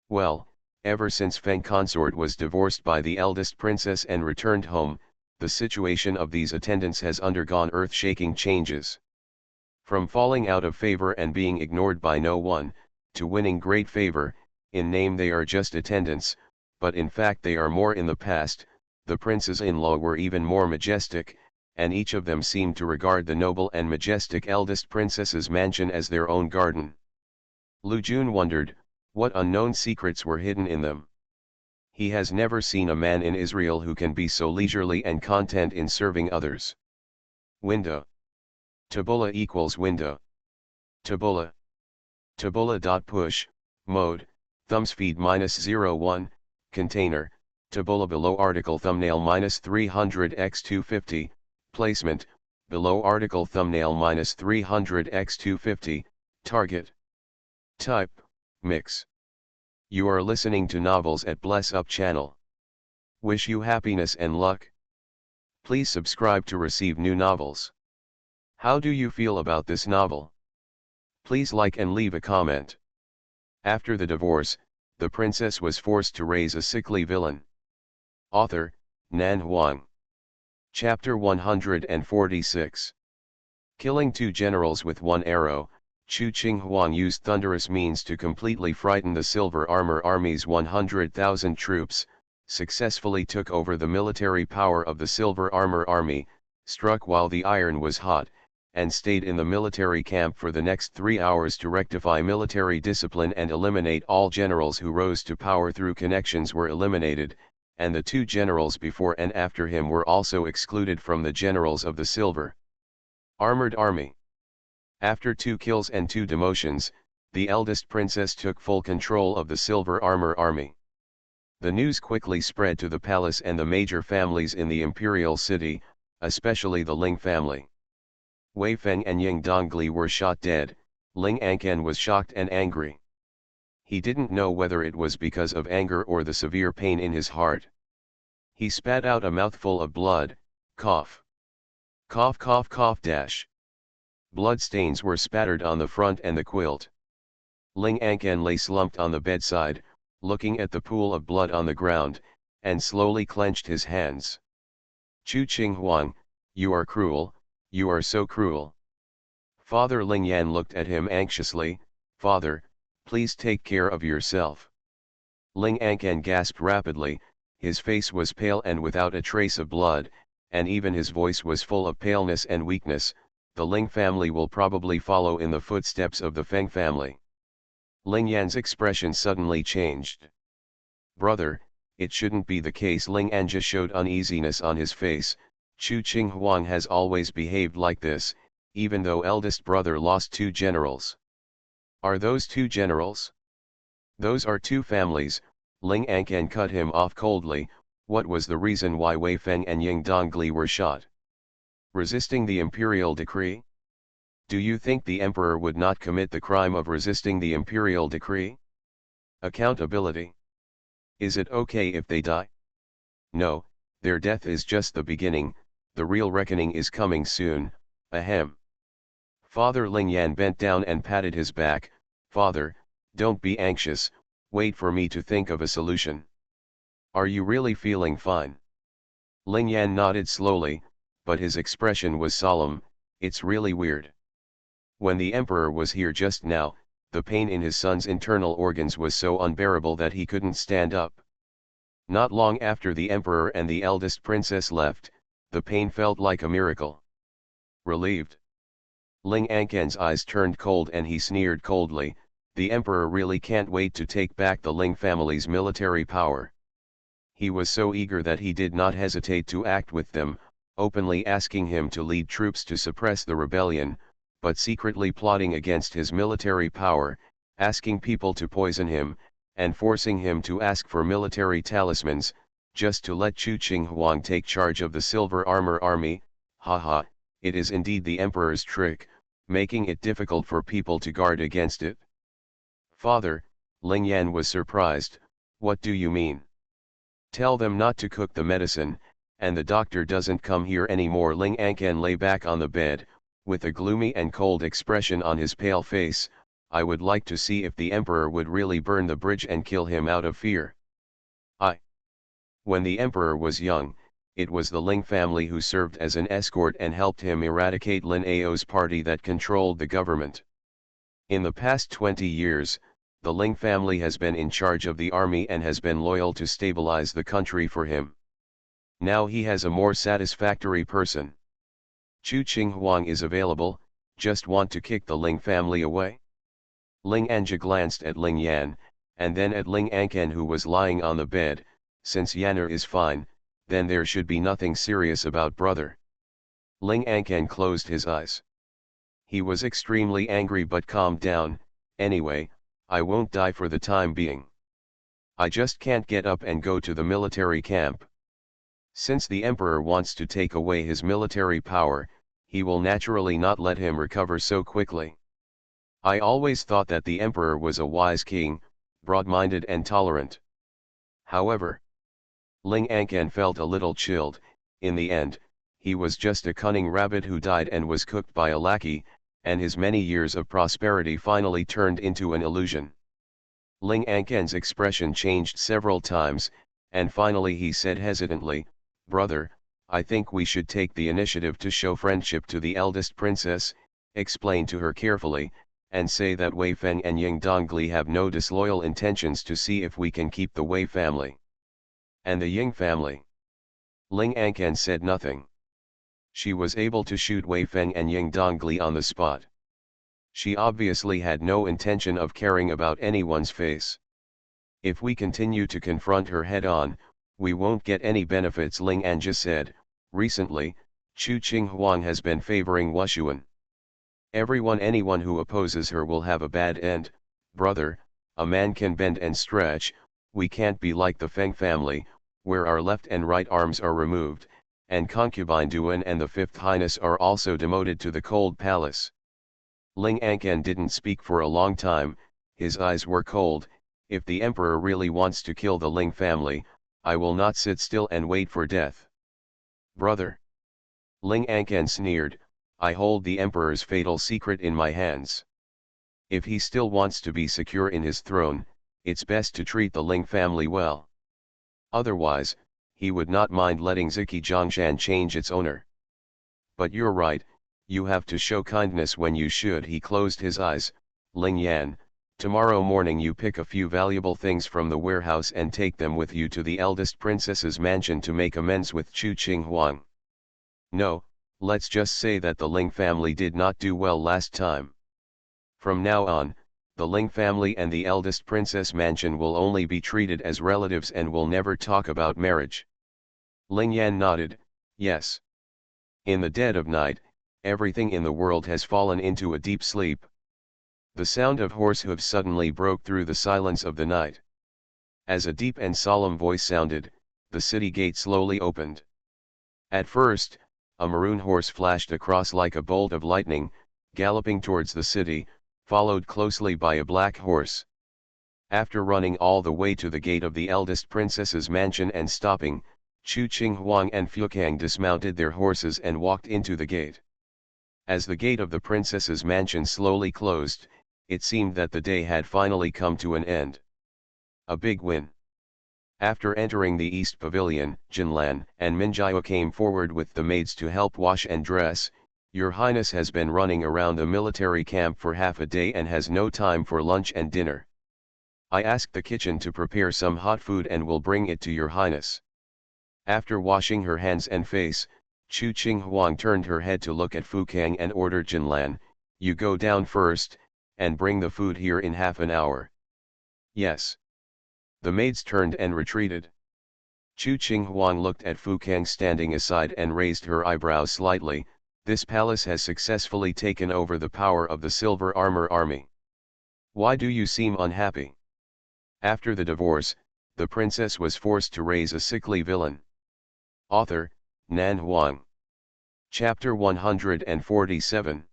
Well, ever since Feng Consort was divorced by the eldest princess and returned home, the situation of these attendants has undergone earth-shaking changes. From falling out of favor and being ignored by no one, to winning great favor. In name they are just attendants, but in fact they are more. In the past, the princes-in-law were even more majestic, and each of them seemed to regard the noble and majestic eldest princess's mansion as their own garden. Lu Jun wondered, what unknown secrets were hidden in them. He has never seen a man in Israel who can be so leisurely and content in serving others. Window. Tabula equals window. Tabula. Tabula.push, mode, thumbspeed -01, container, tabula below article thumbnail -300x250, placement, below article thumbnail -300x250, target. Type, mix. You are listening to novels at Bless Up channel. Wish you happiness and luck. Please subscribe to receive new novels. How do you feel about this novel? Please like and leave a comment. After the divorce, the princess was forced to raise a sickly villain. Author, Nan Huang. Chapter 146. Killing two generals with one arrow, Chu Qinghuang used thunderous means to completely frighten the Silver Armor Army's 100,000 troops, successfully took over the military power of the Silver Armor Army, struck while the iron was hot, and stayed in the military camp for the next 3 hours to rectify military discipline and eliminate all generals who rose to power through connections were eliminated, and the two generals before and after him were also excluded from the generals of the Silver Armored Army. After 2 kills and 2 demotions, the eldest princess took full control of the Silver Armor Army. The news quickly spread to the palace and the major families in the imperial city, especially the Ling family. Wei Feng and Ying Dongli were shot dead. Ling Anqian was shocked and angry. He didn't know whether it was because of anger or the severe pain in his heart. He spat out a mouthful of blood, cough. Cough cough cough dash. Blood stains were spattered on the front and the quilt. Ling Anqian lay slumped on the bedside, looking at the pool of blood on the ground, and slowly clenched his hands. Chu Qinghuang, you are cruel. You are so cruel. Father Ling Yan looked at him anxiously. Father, please take care of yourself. Ling Anqian gasped rapidly, his face was pale and without a trace of blood, and even his voice was full of paleness and weakness. The Ling family will probably follow in the footsteps of the Feng family. Ling Yan's expression suddenly changed. Brother, it shouldn't be the case. Ling Anja showed uneasiness on his face. Chu Qinghuang has always behaved like this, even though eldest brother lost 2 generals. Are those 2 generals? Those are 2 families. Ling Anqian cut him off coldly. What was the reason why Wei Feng and Ying Dongli were shot? Resisting the imperial decree? Do you think the emperor would not commit the crime of resisting the imperial decree? Accountability. Is it okay if they die? No, their death is just the beginning. The real reckoning is coming soon. Ahem. Father Ling Yan bent down and patted his back. Father, don't be anxious, wait for me to think of a solution. Are you really feeling fine? Ling Yan nodded slowly, but his expression was solemn. It's really weird. When the emperor was here just now, the pain in his son's internal organs was so unbearable that he couldn't stand up. Not long after the emperor and the eldest princess left, the pain felt like a miracle. Relieved. Ling Anqian's eyes turned cold and he sneered coldly. The emperor really can't wait to take back the Ling family's military power. He was so eager that he did not hesitate to act with them, openly asking him to lead troops to suppress the rebellion, but secretly plotting against his military power, asking people to poison him, and forcing him to ask for military talismans, just to let Chu Qinghuang take charge of the Silver Armor Army. Haha, it is indeed the emperor's trick, making it difficult for people to guard against it. Father, Ling Yan was surprised. What do you mean? Tell them not to cook the medicine, and the doctor doesn't come here anymore. Ling Ankan lay back on the bed, with a gloomy and cold expression on his pale face. I would like to see if the emperor would really burn the bridge and kill him out of fear. When the emperor was young, it was the Ling family who served as an escort and helped him eradicate Lin Ao's party that controlled the government. In the past 20 years, the Ling family has been in charge of the army and has been loyal to stabilize the country for him. Now he has a more satisfactory person. Chu Qinghuang is available, just want to kick the Ling family away. Ling Anja glanced at Ling Yan, and then at Ling Ankan who was lying on the bed. Since Yanner is fine, then there should be nothing serious about brother. Ling Ankan closed his eyes. He was extremely angry but calmed down. Anyway, I won't die for the time being. I just can't get up and go to the military camp. Since the emperor wants to take away his military power, he will naturally not let him recover so quickly. I always thought that the emperor was a wise king, broad-minded and tolerant. However, Ling Ankan felt a little chilled. In the end, he was just a cunning rabbit who died and was cooked by a lackey, and his many years of prosperity finally turned into an illusion. Ling Ankan's expression changed several times, and finally he said hesitantly, "Brother, I think we should take the initiative to show friendship to the eldest princess, explain to her carefully, and say that Wei Feng and Ying Dongli have no disloyal intentions to see if we can keep the Wei family." And the Ying family? Ling Ankan said nothing. She was able to shoot Wei Feng and Ying Dongli on the spot. She obviously had no intention of caring about anyone's face. If we continue to confront her head-on, we won't get any benefits, Ling Anja said. Recently, Chu Qinghuang has been favoring Wushuan. Anyone who opposes her will have a bad end. Brother, a man can bend and stretch. We can't be like the Feng family, where our left and right arms are removed, and concubine Duan and the Fifth Highness are also demoted to the cold palace. Ling Ankan didn't speak for a long time. His eyes were cold. If the emperor really wants to kill the Ling family, I will not sit still and wait for death. Brother. Ling Ankan sneered, I hold the emperor's fatal secret in my hands. If he still wants to be secure in his throne, it's best to treat the Ling family well. Otherwise, he would not mind letting Ziki Zhongshan change its owner. But you're right, you have to show kindness when you should. He closed his eyes. Ling Yan, tomorrow morning you pick a few valuable things from the warehouse and take them with you to the eldest princess's mansion to make amends with Chu Qinghuang. No, let's just say that the Ling family did not do well last time. From now on, the Ling family and the eldest princess mansion will only be treated as relatives and will never talk about marriage. Ling Yan nodded, yes. In the dead of night, everything in the world has fallen into a deep sleep. The sound of horse hooves suddenly broke through the silence of the night. As a deep and solemn voice sounded, the city gate slowly opened. At first, a maroon horse flashed across like a bolt of lightning, galloping towards the city, followed closely by a black horse. After running all the way to the gate of the eldest princess's mansion and stopping, Chu Qinghuang and Fukang dismounted their horses and walked into the gate. As the gate of the princess's mansion slowly closed, it seemed that the day had finally come to an end. A big win. After entering the East Pavilion, Jinlan and Minjiao came forward with the maids to help wash and dress. Your Highness has been running around the military camp for half a day and has no time for lunch and dinner. I asked the kitchen to prepare some hot food and will bring it to your Highness. After washing her hands and face, Chu Qinghuang turned her head to look at Fukang and ordered Jinlan, you go down first, and bring the food here in half an hour. Yes. The maids turned and retreated. Chu Qinghuang looked at Fu Kang standing aside and raised her eyebrows slightly. This palace has successfully taken over the power of the Silver Armor Army. Why do you seem unhappy? After the divorce, the princess was forced to raise a sickly villain. Author, Nan Huang. Chapter 147.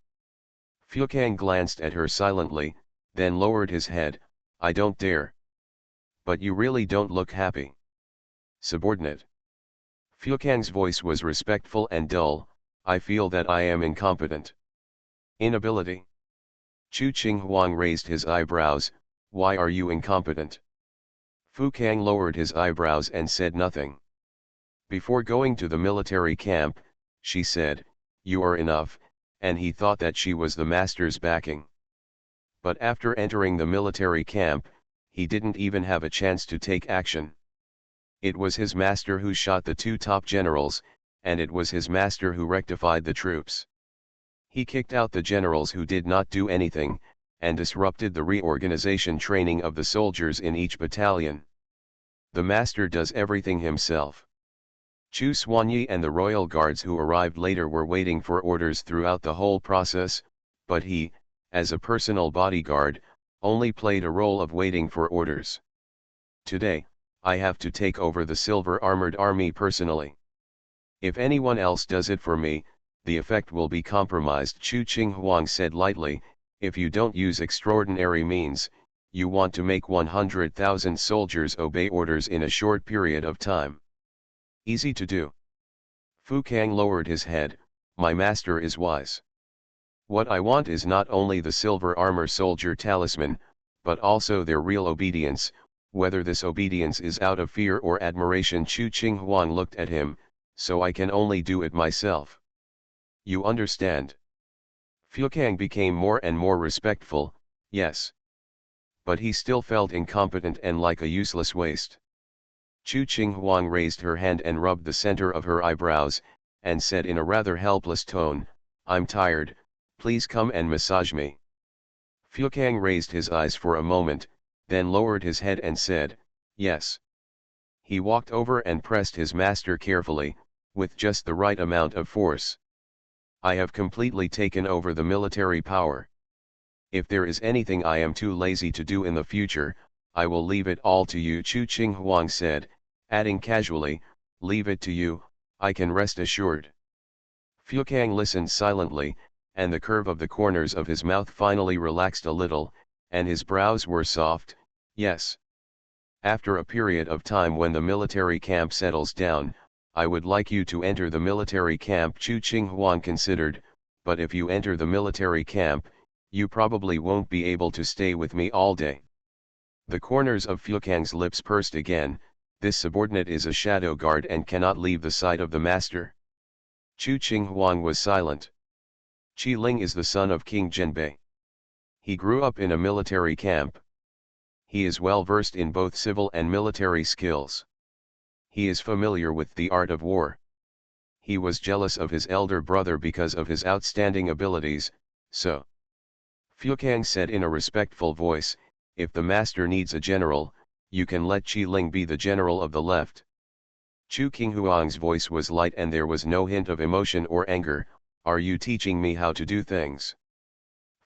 Fu Kang glanced at her silently, then lowered his head. I don't dare. But you really don't look happy. Subordinate. Fu Kang's voice was respectful and dull. I feel that I am incompetent. Inability. Chu Qinghuang raised his eyebrows. Why are you incompetent? Fu Kang lowered his eyebrows and said nothing. Before going to the military camp, she said, you are enough, and he thought that she was the master's backing. But after entering the military camp, he didn't even have a chance to take action. It was his master who shot the two top generals, and it was his master who rectified the troops. He kicked out the generals who did not do anything, and disrupted the reorganization training of the soldiers in each battalion. The master does everything himself. Chu Xuanyi and the royal guards who arrived later were waiting for orders throughout the whole process, but he, as a personal bodyguard, only played a role of waiting for orders. Today, I have to take over the Silver Armored Army personally. If anyone else does it for me, the effect will be compromised. Chu Qinghuang said lightly, if you don't use extraordinary means, you want to make 100,000 soldiers obey orders in a short period of time. Easy to do. Fu Kang lowered his head, my master is wise. What I want is not only the silver armor soldier talisman, but also their real obedience, whether this obedience is out of fear or admiration. Chu Qinghuang looked at him, so I can only do it myself. You understand? Fu Kang became more and more respectful, yes. But he still felt incompetent and like a useless waste. Chu Qinghuang raised her hand and rubbed the center of her eyebrows, and said in a rather helpless tone, I'm tired, please come and massage me. Fu Kang raised his eyes for a moment, then lowered his head and said, yes. He walked over and pressed his master carefully, with just the right amount of force. I have completely taken over the military power. If there is anything I am too lazy to do in the future, I will leave it all to you. Chu Qinghuang said, adding casually, leave it to you, I can rest assured. Fu Kang listened silently, and the curve of the corners of his mouth finally relaxed a little, and his brows were soft, yes. After a period of time when the military camp settles down, I would like you to enter the military camp. Chu Qinghuang considered, but if you enter the military camp, you probably won't be able to stay with me all day. The corners of Fu Kang's lips pursed again, this subordinate is a shadow guard and cannot leave the sight of the master. Chu Qinghuang was silent. Qi Ling is the son of King Zhenbei. He grew up in a military camp. He is well versed in both civil and military skills. He is familiar with the art of war. He was jealous of his elder brother because of his outstanding abilities, so. Fu Kang said in a respectful voice, if the master needs a general, you can let Qi Ling be the general of the left. Chu Qinghuang's voice was light and there was no hint of emotion or anger. Are you teaching me how to do things?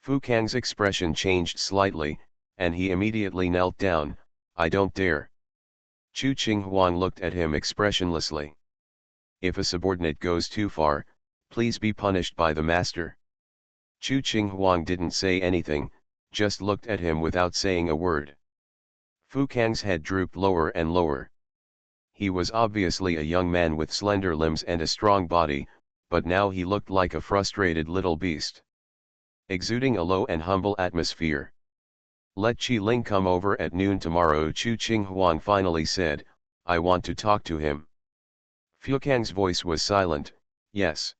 Fu Kang's expression changed slightly, and he immediately knelt down. I don't dare. Chu Qinghuang looked at him expressionlessly. If a subordinate goes too far, please be punished by the master. Chu Qinghuang didn't say anything, just looked at him without saying a word. Fu Kang's head drooped lower and lower. He was obviously a young man with slender limbs and a strong body, but now he looked like a frustrated little beast. Exuding a low and humble atmosphere. Let Qi Ling come over at noon tomorrow. Chu Qinghuang finally said, I want to talk to him. Fu Kang's voice was silent, yes.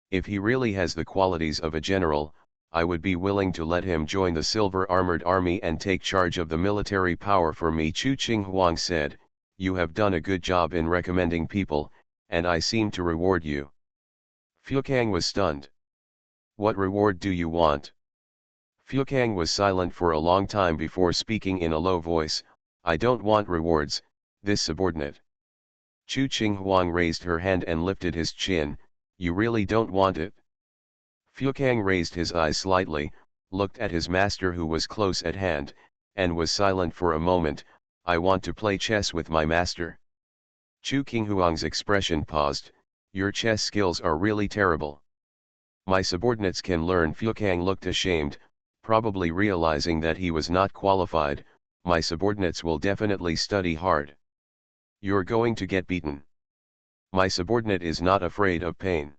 If he really has the qualities of a general, I would be willing to let him join the Silver Armored Army and take charge of the military power for me. Chu Qinghuang said, you have done a good job in recommending people, and I seem to reward you. Fu Kang was stunned. What reward do you want? Kang was silent for a long time before speaking in a low voice, "I don't want rewards, this subordinate." Chu Huang raised her hand and lifted his chin, "You really don't want it?" Kang raised his eyes slightly, looked at his master who was close at hand, and was silent for a moment. "I want to play chess with my master." Chu Huang's expression paused, "Your chess skills are really terrible. My subordinates can learn." Kang looked ashamed, probably realizing that he was not qualified. "My subordinates will definitely study hard." "You're going to get beaten. My subordinate is not afraid of pain."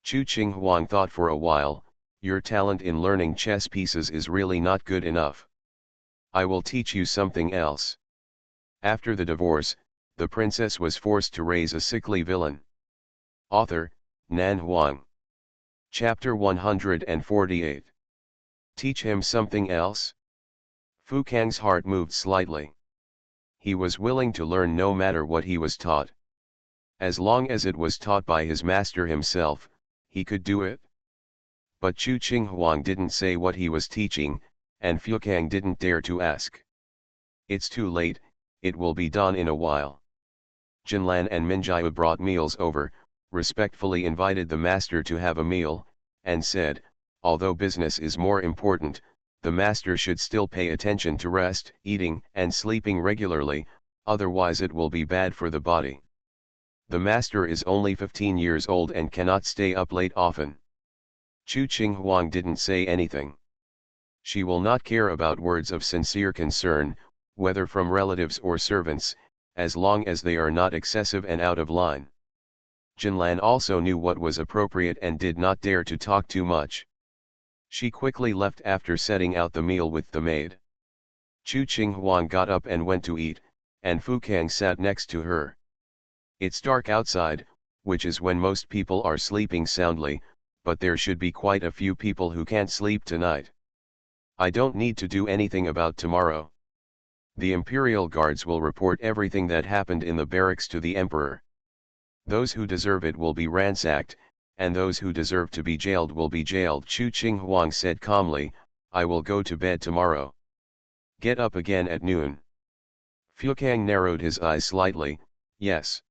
Chu Huang thought for a while, "Your talent in learning chess pieces is really not good enough. I will teach you something else." After the divorce, the princess was forced to raise a sickly villain. Author, Nan Huang. Chapter 148. Teach him something else? Kang's heart moved slightly. He was willing to learn no matter what he was taught. As long as it was taught by his master himself, he could do it. But Chu Huang didn't say what he was teaching, and Kang didn't dare to ask. "It's too late, it will be done in a while." Jinlan and Minjiu brought meals over, respectfully invited the master to have a meal, and said, although business is more important, the master should still pay attention to rest, eating, and sleeping regularly, otherwise it will be bad for the body. The master is only 15 years old and cannot stay up late often. Chu Huang didn't say anything. She will not care about words of sincere concern, whether from relatives or servants, as long as they are not excessive and out of line. Jinlan also knew what was appropriate and did not dare to talk too much. She quickly left after setting out the meal with the maid. Chu Huang got up and went to eat, and Kang sat next to her. It's dark outside, which is when most people are sleeping soundly, but there should be quite a few people who can't sleep tonight. I don't need to do anything about tomorrow. The Imperial Guards will report everything that happened in the barracks to the Emperor. Those who deserve it will be ransacked, and those who deserve to be jailed will be jailed. Chu Huang said calmly, "I will go to bed tomorrow. Get up again at noon." Kang narrowed his eyes slightly, "Yes."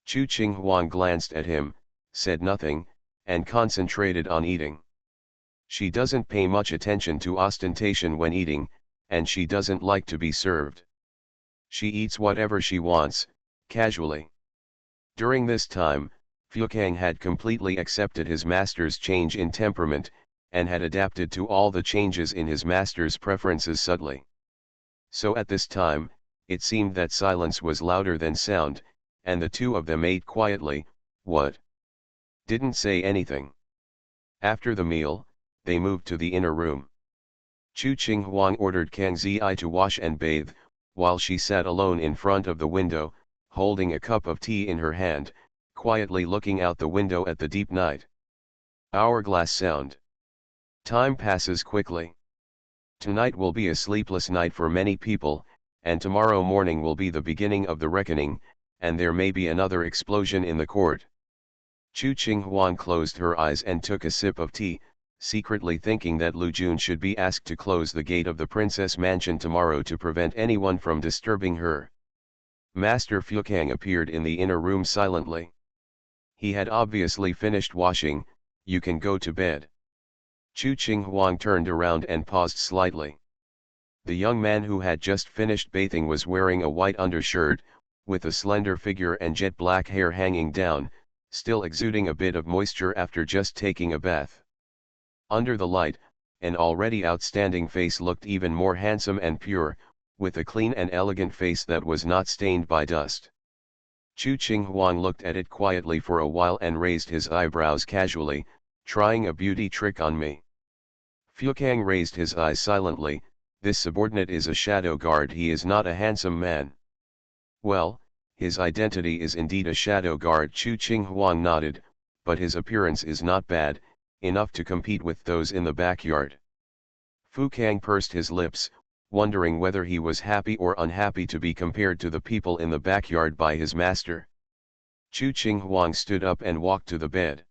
Chu Huang glanced at him, said nothing, and concentrated on eating. She doesn't pay much attention to ostentation when eating, and she doesn't like to be served. She eats whatever she wants, casually. During this time, Kang had completely accepted his master's change in temperament, and had adapted to all the changes in his master's preferences subtly. So at this time, it seemed that silence was louder than sound, and the two of them ate quietly. What? Didn't say anything. After the meal, they moved to the inner room. Chu Huang ordered Kang Zi to wash and bathe, while she sat alone in front of the window, holding a cup of tea in her hand, quietly looking out the window at the deep night. Hourglass sound. Time passes quickly. Tonight will be a sleepless night for many people, and tomorrow morning will be the beginning of the reckoning, and there may be another explosion in the court. Chu Huang closed her eyes and took a sip of tea, secretly thinking that Lu Jun should be asked to close the gate of the princess mansion tomorrow to prevent anyone from disturbing her. Master Kang appeared in the inner room silently. He had obviously finished washing. "You can go to bed." Chu Huang turned around and paused slightly. The young man who had just finished bathing was wearing a white undershirt, with a slender figure and jet black hair hanging down, still exuding a bit of moisture after just taking a bath. Under the light, an already outstanding face looked even more handsome and pure, with a clean and elegant face that was not stained by dust. Chu Huang looked at it quietly for a while and raised his eyebrows casually, "Trying a beauty trick on me?" Kang raised his eyes silently. "This subordinate is a shadow guard. He is not a handsome man." "Well, his identity is indeed a shadow guard." Chu Huang nodded, "but his appearance is not bad, enough to compete with those in the backyard." Kang pursed his lips, wondering whether he was happy or unhappy to be compared to the people in the backyard by his master. Chu Huang stood up and walked to the bed.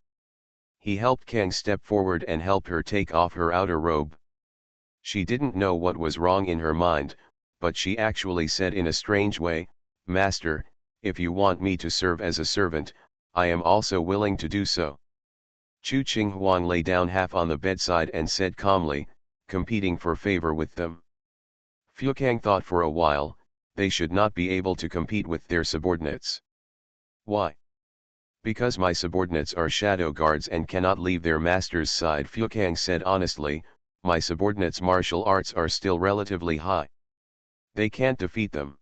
He helped Kang step forward and helped her take off her outer robe. She didn't know what was wrong in her mind, but she actually said in a strange way, "Master, if you want me to serve as a servant, I am also willing to do so." Chu Qing Huang lay down half on the bedside and said calmly, "Competing for favor with them." Fukang thought for a while, they should not be able to compete with their subordinates. Why? Because my subordinates are shadow guards and cannot leave their master's side. Fukang said honestly, my subordinates' martial arts are still relatively high. They can't defeat them.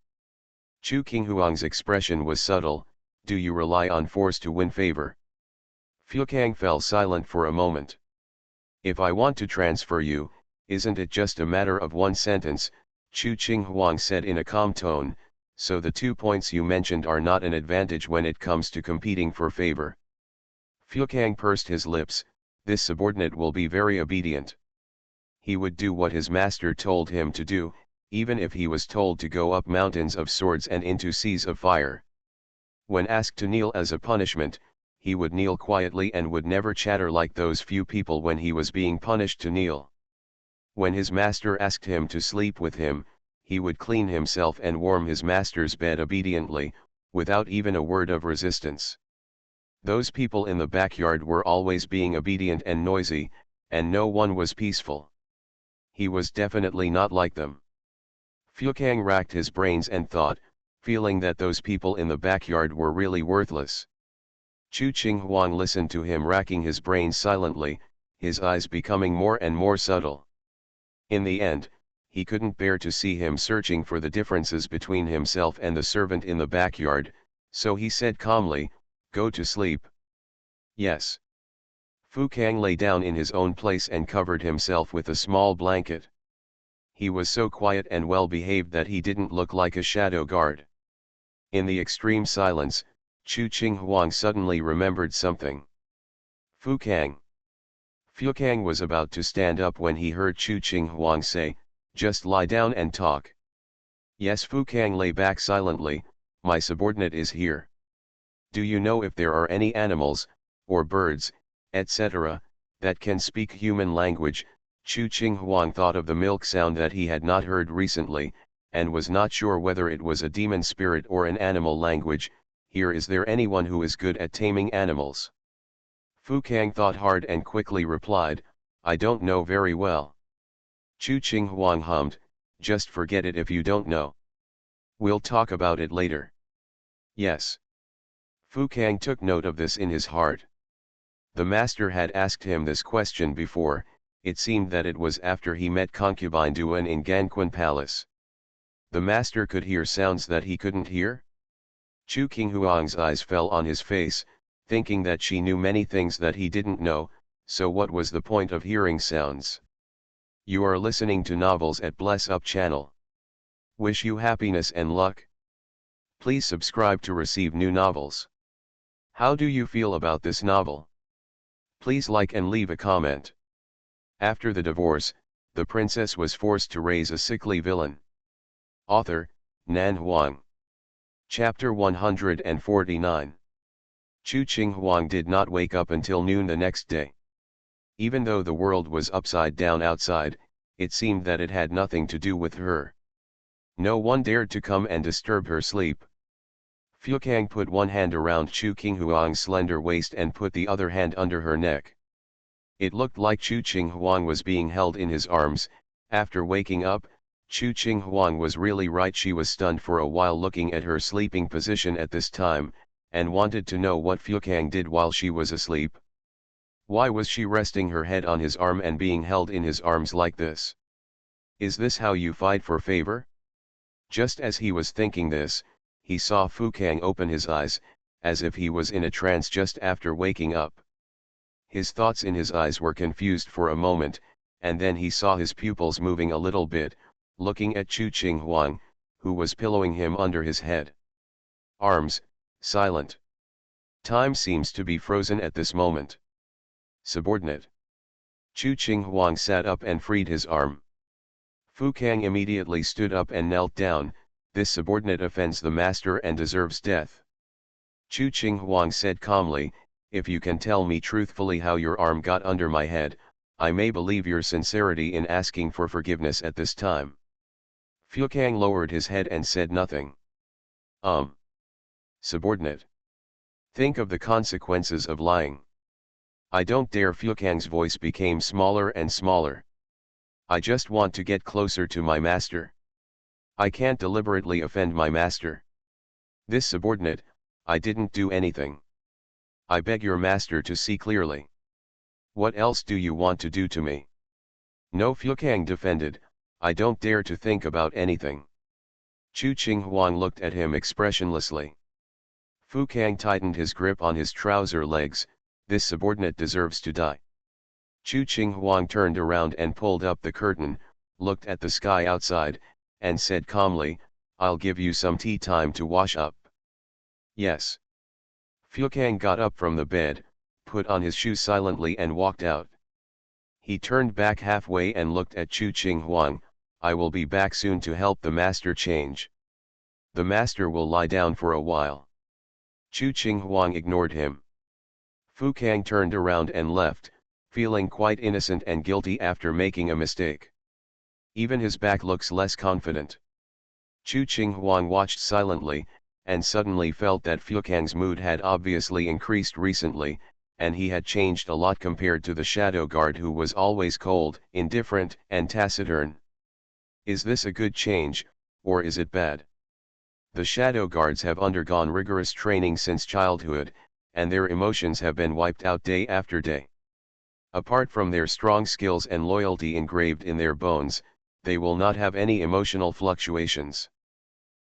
Chu Qinghuang's expression was subtle, do you rely on force to win favor? Fukang fell silent for a moment. If I want to transfer you, isn't it just a matter of one sentence? Chu Qinghuang said in a calm tone, so the 2 points you mentioned are not an advantage when it comes to competing for favor. Fukang pursed his lips, this subordinate will be very obedient. He would do what his master told him to do, even if he was told to go up mountains of swords and into seas of fire. When asked to kneel as a punishment, he would kneel quietly and would never chatter like those few people when he was being punished to kneel. When his master asked him to sleep with him, he would clean himself and warm his master's bed obediently, without even a word of resistance. Those people in the backyard were always being obedient and noisy, and no one was peaceful. He was definitely not like them. Fukang racked his brains and thought, feeling that those people in the backyard were really worthless. Chu Qinghuang listened to him racking his brains silently, his eyes becoming more and more subtle. In the end, he couldn't bear to see him searching for the differences between himself and the servant in the backyard, so he said calmly, go to sleep. Yes. Fukang lay down in his own place and covered himself with a small blanket. He was so quiet and well behaved that he didn't look like a shadow guard. In the extreme silence, Chu Qinghuang suddenly remembered something. Fukang. Fukang was about to stand up when he heard Chu Qinghuang say, just lie down and talk. Yes, Fukang lay back silently, my subordinate is here. Do you know if there are any animals, or birds, etc., that can speak human language? Chu Qinghuang thought of the milk sound that he had not heard recently, and was not sure whether it was a demon spirit or an animal language. Here, is there anyone who is good at taming animals? Fukang thought hard and quickly replied, I don't know very well. Chu Qinghuang hummed, just forget it if you don't know. We'll talk about it later. Yes. Fukang took note of this in his heart. The master had asked him this question before, it seemed that it was after he met concubine Duan in Ganquan Palace. The master could hear sounds that he couldn't hear? Chu Qinghuang's eyes fell on his face, thinking that she knew many things that he didn't know, so what was the point of hearing sounds? You are listening to novels at Bless Up channel. Wish you happiness and luck. Please subscribe to receive new novels. How do you feel about this novel? Please like and leave a comment. After the divorce, the princess was forced to raise a sickly villain. Author, Nan Huang. Chapter 149. Chu Qinghuang did not wake up until noon the next day. Even though the world was upside down outside, it seemed that it had nothing to do with her. No one dared to come and disturb her sleep. Fukang put one hand around Chu Qinghuang's slender waist and put the other hand under her neck. It looked like Chu Qinghuang was being held in his arms. After waking up, Chu Qinghuang was really right. She was stunned for a while looking at her sleeping position at this time, and wanted to know what Fukang did while she was asleep. Why was she resting her head on his arm and being held in his arms like this? Is this how you fight for favor? Just as he was thinking this, he saw Fukang open his eyes, as if he was in a trance just after waking up. His thoughts in his eyes were confused for a moment, and then he saw his pupils moving a little bit, looking at Chu Qinghuang, who was pillowing him under his head. Arms, silent. Time seems to be frozen at this moment. Subordinate. Chu Qinghuang sat up and freed his arm. Fukang immediately stood up and knelt down. This subordinate offends the master and deserves death. Chu Qinghuang said calmly, if you can tell me truthfully how your arm got under my head, I may believe your sincerity in asking for forgiveness at this time. Fuekang lowered his head and said nothing. Subordinate. Think of the consequences of lying. I don't dare. Fuekang's voice became smaller and smaller. I just want to get closer to my master. I can't deliberately offend my master. This subordinate, I didn't do anything. I beg your master to see clearly. What else do you want to do to me? No, Fuekang defended, I don't dare to think about anything. Chu Qinghuang looked at him expressionlessly. Fuekang tightened his grip on his trouser legs. This subordinate deserves to die. Chu Qinghuang turned around and pulled up the curtain, looked at the sky outside, and said calmly, I'll give you some tea time to wash up. Yes. Fuekang got up from the bed, put on his shoes silently and walked out. He turned back halfway and looked at Chu Qinghuang, I will be back soon to help the master change. The master will lie down for a while. Chu Qinghuang ignored him. Fuekang turned around and left, feeling quite innocent and guilty after making a mistake. Even his back looks less confident. Chu Qinghuang watched silently, and suddenly felt that Fuekang's mood had obviously increased recently, and he had changed a lot compared to the shadow guard who was always cold, indifferent, and taciturn. Is this a good change, or is it bad? The shadow guards have undergone rigorous training since childhood, and their emotions have been wiped out day after day. Apart from their strong skills and loyalty engraved in their bones, they will not have any emotional fluctuations.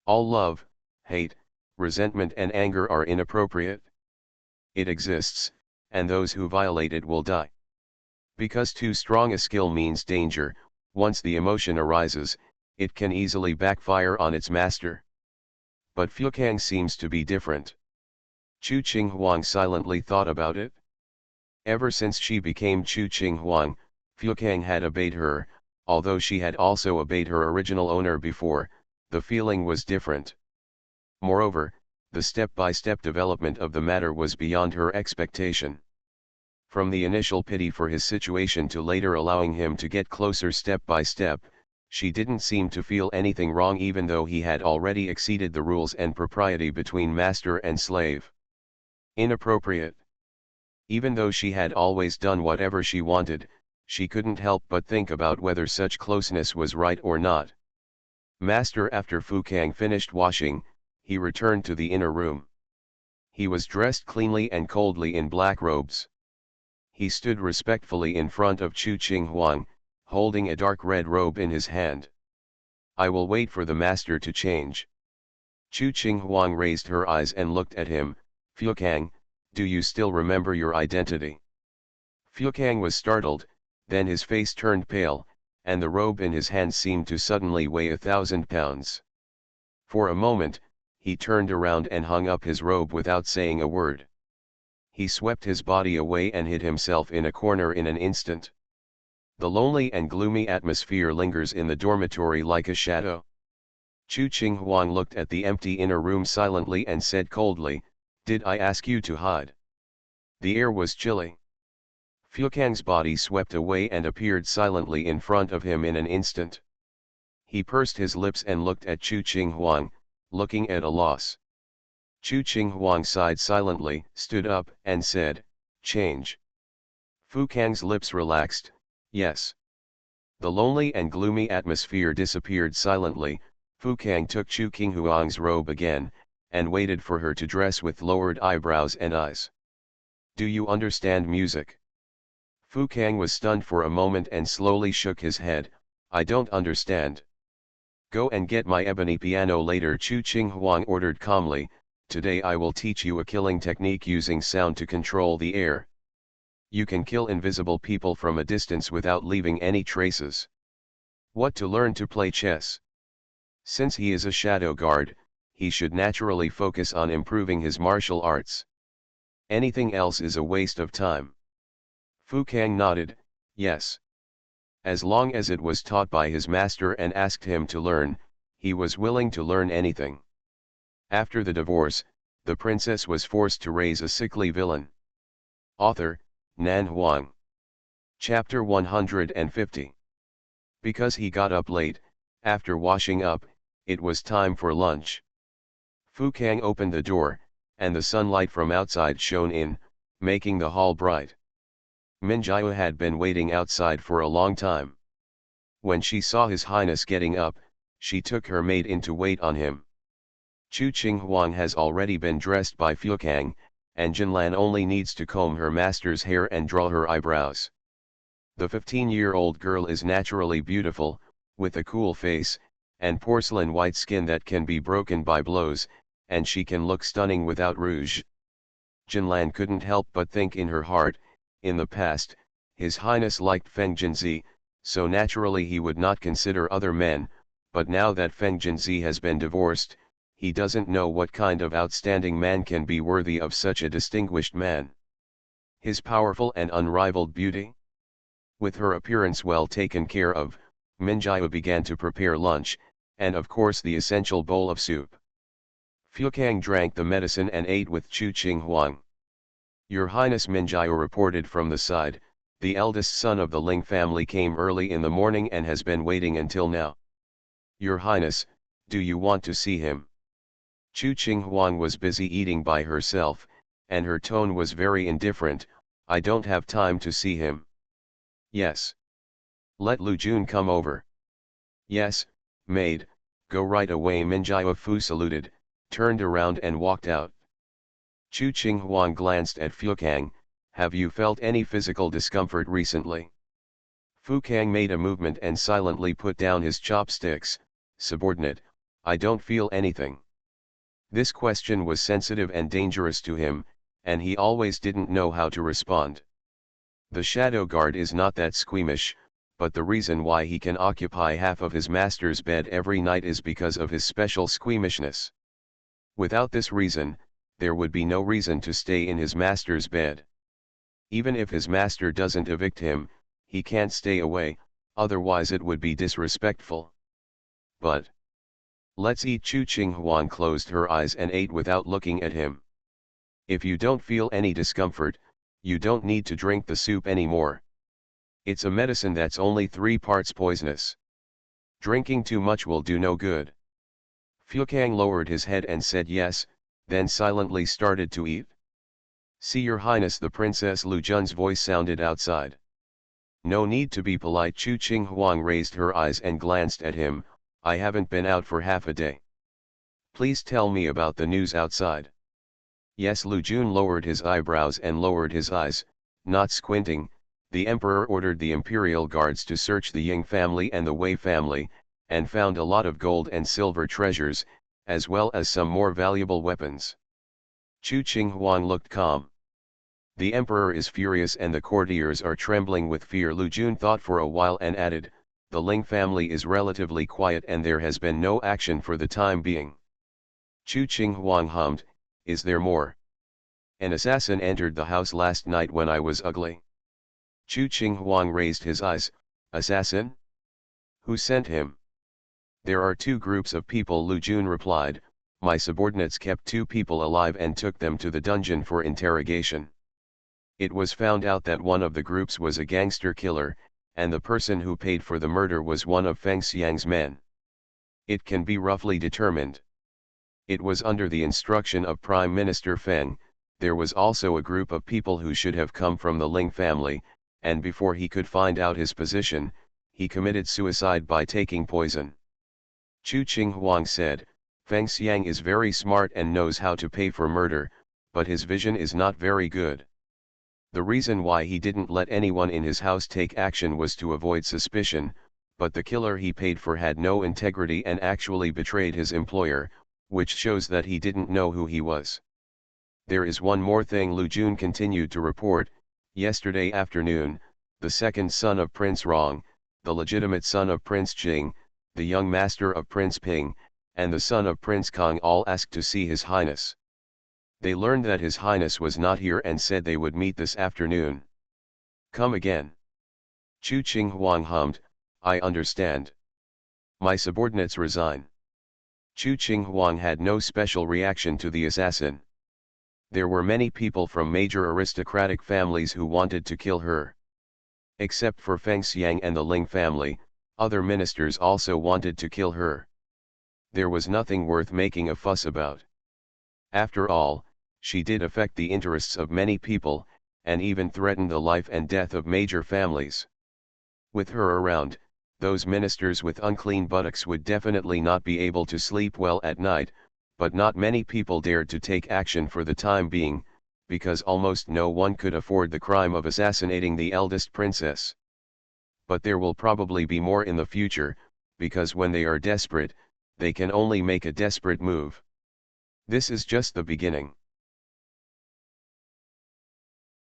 All love, hate, resentment and anger are inappropriate. It exists, and those who violate it will die. Because too strong a skill means danger, once the emotion arises, it can easily backfire on its master. But Fuekang seems to be different. Chu Qinghuang silently thought about it. Ever since she became Chu Qinghuang, Fuekang had obeyed her, although she had also obeyed her original owner before, the feeling was different. Moreover, the step-by-step development of the matter was beyond her expectation. From the initial pity for his situation to later allowing him to get closer step by step, she didn't seem to feel anything wrong even though he had already exceeded the rules and propriety between master and slave. Inappropriate. Even though she had always done whatever she wanted, she couldn't help but think about whether such closeness was right or not. Master. After Fuekang finished washing, he returned to the inner room. He was dressed cleanly and coldly in black robes. He stood respectfully in front of Chu Qinghuang, holding a dark red robe in his hand. I will wait for the master to change. Chu Qinghuang raised her eyes and looked at him. Fuekang, do you still remember your identity? Fuekang was startled, then his face turned pale, and the robe in his hand seemed to suddenly weigh 1,000 pounds. For a moment, he turned around and hung up his robe without saying a word. He swept his body away and hid himself in a corner in an instant. The lonely and gloomy atmosphere lingers in the dormitory like a shadow. Chu Qinghuang looked at the empty inner room silently and said coldly, Did I ask you to hide? The air was chilly. Fuekang's body swept away and appeared silently in front of him in an instant. He pursed his lips and looked at Chu Qinghuang, looking at a loss. Chu Qinghuang sighed silently, stood up, and said, Change. Fuekang's lips relaxed, yes. The lonely and gloomy atmosphere disappeared silently. Fuekang took Chu Qinghuang's robe again, and waited for her to dress with lowered eyebrows and eyes. Do you understand music? Fuekang was stunned for a moment and slowly shook his head, I don't understand. Go and get my ebony piano later, Chu Qinghuang ordered calmly. Today I will teach you a killing technique using sound to control the air. You can kill invisible people from a distance without leaving any traces. What to learn to play chess? Since he is a shadow guard, he should naturally focus on improving his martial arts. Anything else is a waste of time. Fuekang nodded, yes. As long as it was taught by his master and asked him to learn, he was willing to learn anything. After the divorce, the princess was forced to raise a sickly villain. Author, Nan Huang. Chapter 150. Because he got up late, after washing up, it was time for lunch. Fu Kang opened the door, and the sunlight from outside shone in, making the hall bright. Minjiao had been waiting outside for a long time. When she saw His Highness getting up, she took her maid in to wait on him. Chu Qinghuang has already been dressed by Fu Kang, and Jinlan only needs to comb her master's hair and draw her eyebrows. The 15-year-old girl is naturally beautiful, with a cool face, and porcelain white skin that can be broken by blows, and she can look stunning without rouge. Jinlan couldn't help but think in her heart, in the past, His Highness liked Feng Jinzi, so naturally he would not consider other men, but now that Feng Jinzi has been divorced, he doesn't know what kind of outstanding man can be worthy of such a distinguished man. His powerful and unrivaled beauty? With her appearance well taken care of, Minjiao began to prepare lunch, and of course the essential bowl of soup. Fu Kang drank the medicine and ate with Chu Qinghuang. Your Highness, Minjiao reported from the side, the eldest son of the Ling family came early in the morning and has been waiting until now. Your Highness, do you want to see him? Chu Qinghuang was busy eating by herself, and her tone was very indifferent. I don't have time to see him. Yes. Let Lu Jun come over. Yes, maid, go right away. Minjiao Fu saluted, turned around and walked out. Chu Qinghuang glanced at Fu Kang. Have you felt any physical discomfort recently? Fu Kang made a movement and silently put down his chopsticks. Subordinate, I don't feel anything. This question was sensitive and dangerous to him, and he always didn't know how to respond. The shadow guard is not that squeamish, but the reason why he can occupy half of his master's bed every night is because of his special squeamishness. Without this reason, there would be no reason to stay in his master's bed. Even if his master doesn't evict him, he can't stay away, otherwise it would be disrespectful. But let's eat. Chu Qinghuang closed her eyes and ate without looking at him. If you don't feel any discomfort, you don't need to drink the soup anymore. It's a medicine that's only 3 parts poisonous. Drinking too much will do no good. Fu Kang lowered his head and said yes, then silently started to eat. See your highness, the Princess Lu Jun's voice sounded outside. No need to be polite. Chu Qinghuang raised her eyes and glanced at him. I haven't been out for half a day. Please tell me about the news outside. Yes. Lu Jun lowered his eyebrows and lowered his eyes, not squinting. The emperor ordered the imperial guards to search the Ying family and the Wei family, and found a lot of gold and silver treasures, as well as some more valuable weapons. Chu Qinghuang looked calm. The emperor is furious and the courtiers are trembling with fear. Lu Jun thought for a while and added, the Ling family is relatively quiet and there has been no action for the time being. Chu Qinghuang hummed, is there more? An assassin entered the house last night when I was ugly. Chu Qinghuang raised his eyes, assassin? Who sent him? There are 2 groups of people. Lu Jun replied, my subordinates kept 2 people alive and took them to the dungeon for interrogation. It was found out that one of the groups was a gangster killer, and the person who paid for the murder was one of Feng Xiang's men. It can be roughly determined. It was under the instruction of Prime Minister Feng. There was also a group of people who should have come from the Ling family, and before he could find out his position, he committed suicide by taking poison. Chu Qinghuang said, Feng Xiang is very smart and knows how to pay for murder, but his vision is not very good. The reason why he didn't let anyone in his house take action was to avoid suspicion, but the killer he paid for had no integrity and actually betrayed his employer, which shows that he didn't know who he was. There is one more thing. Lu Jun continued to report. Yesterday afternoon, the second son of Prince Rong, the legitimate son of Prince Jing, the young master of Prince Ping, and the son of Prince Kong all asked to see His Highness. They learned that His Highness was not here and said they would meet this afternoon. Come again. Chu Qinghuang hummed, I understand. My subordinates resign. Chu Qinghuang had no special reaction to the assassin. There were many people from major aristocratic families who wanted to kill her. Except for Feng Xiang and the Ling family, other ministers also wanted to kill her. There was nothing worth making a fuss about. After all, she did affect the interests of many people, and even threaten the life and death of major families. With her around, those ministers with unclean buttocks would definitely not be able to sleep well at night, but not many people dared to take action for the time being, because almost no one could afford the crime of assassinating the eldest princess. But there will probably be more in the future, because when they are desperate, they can only make a desperate move. This is just the beginning.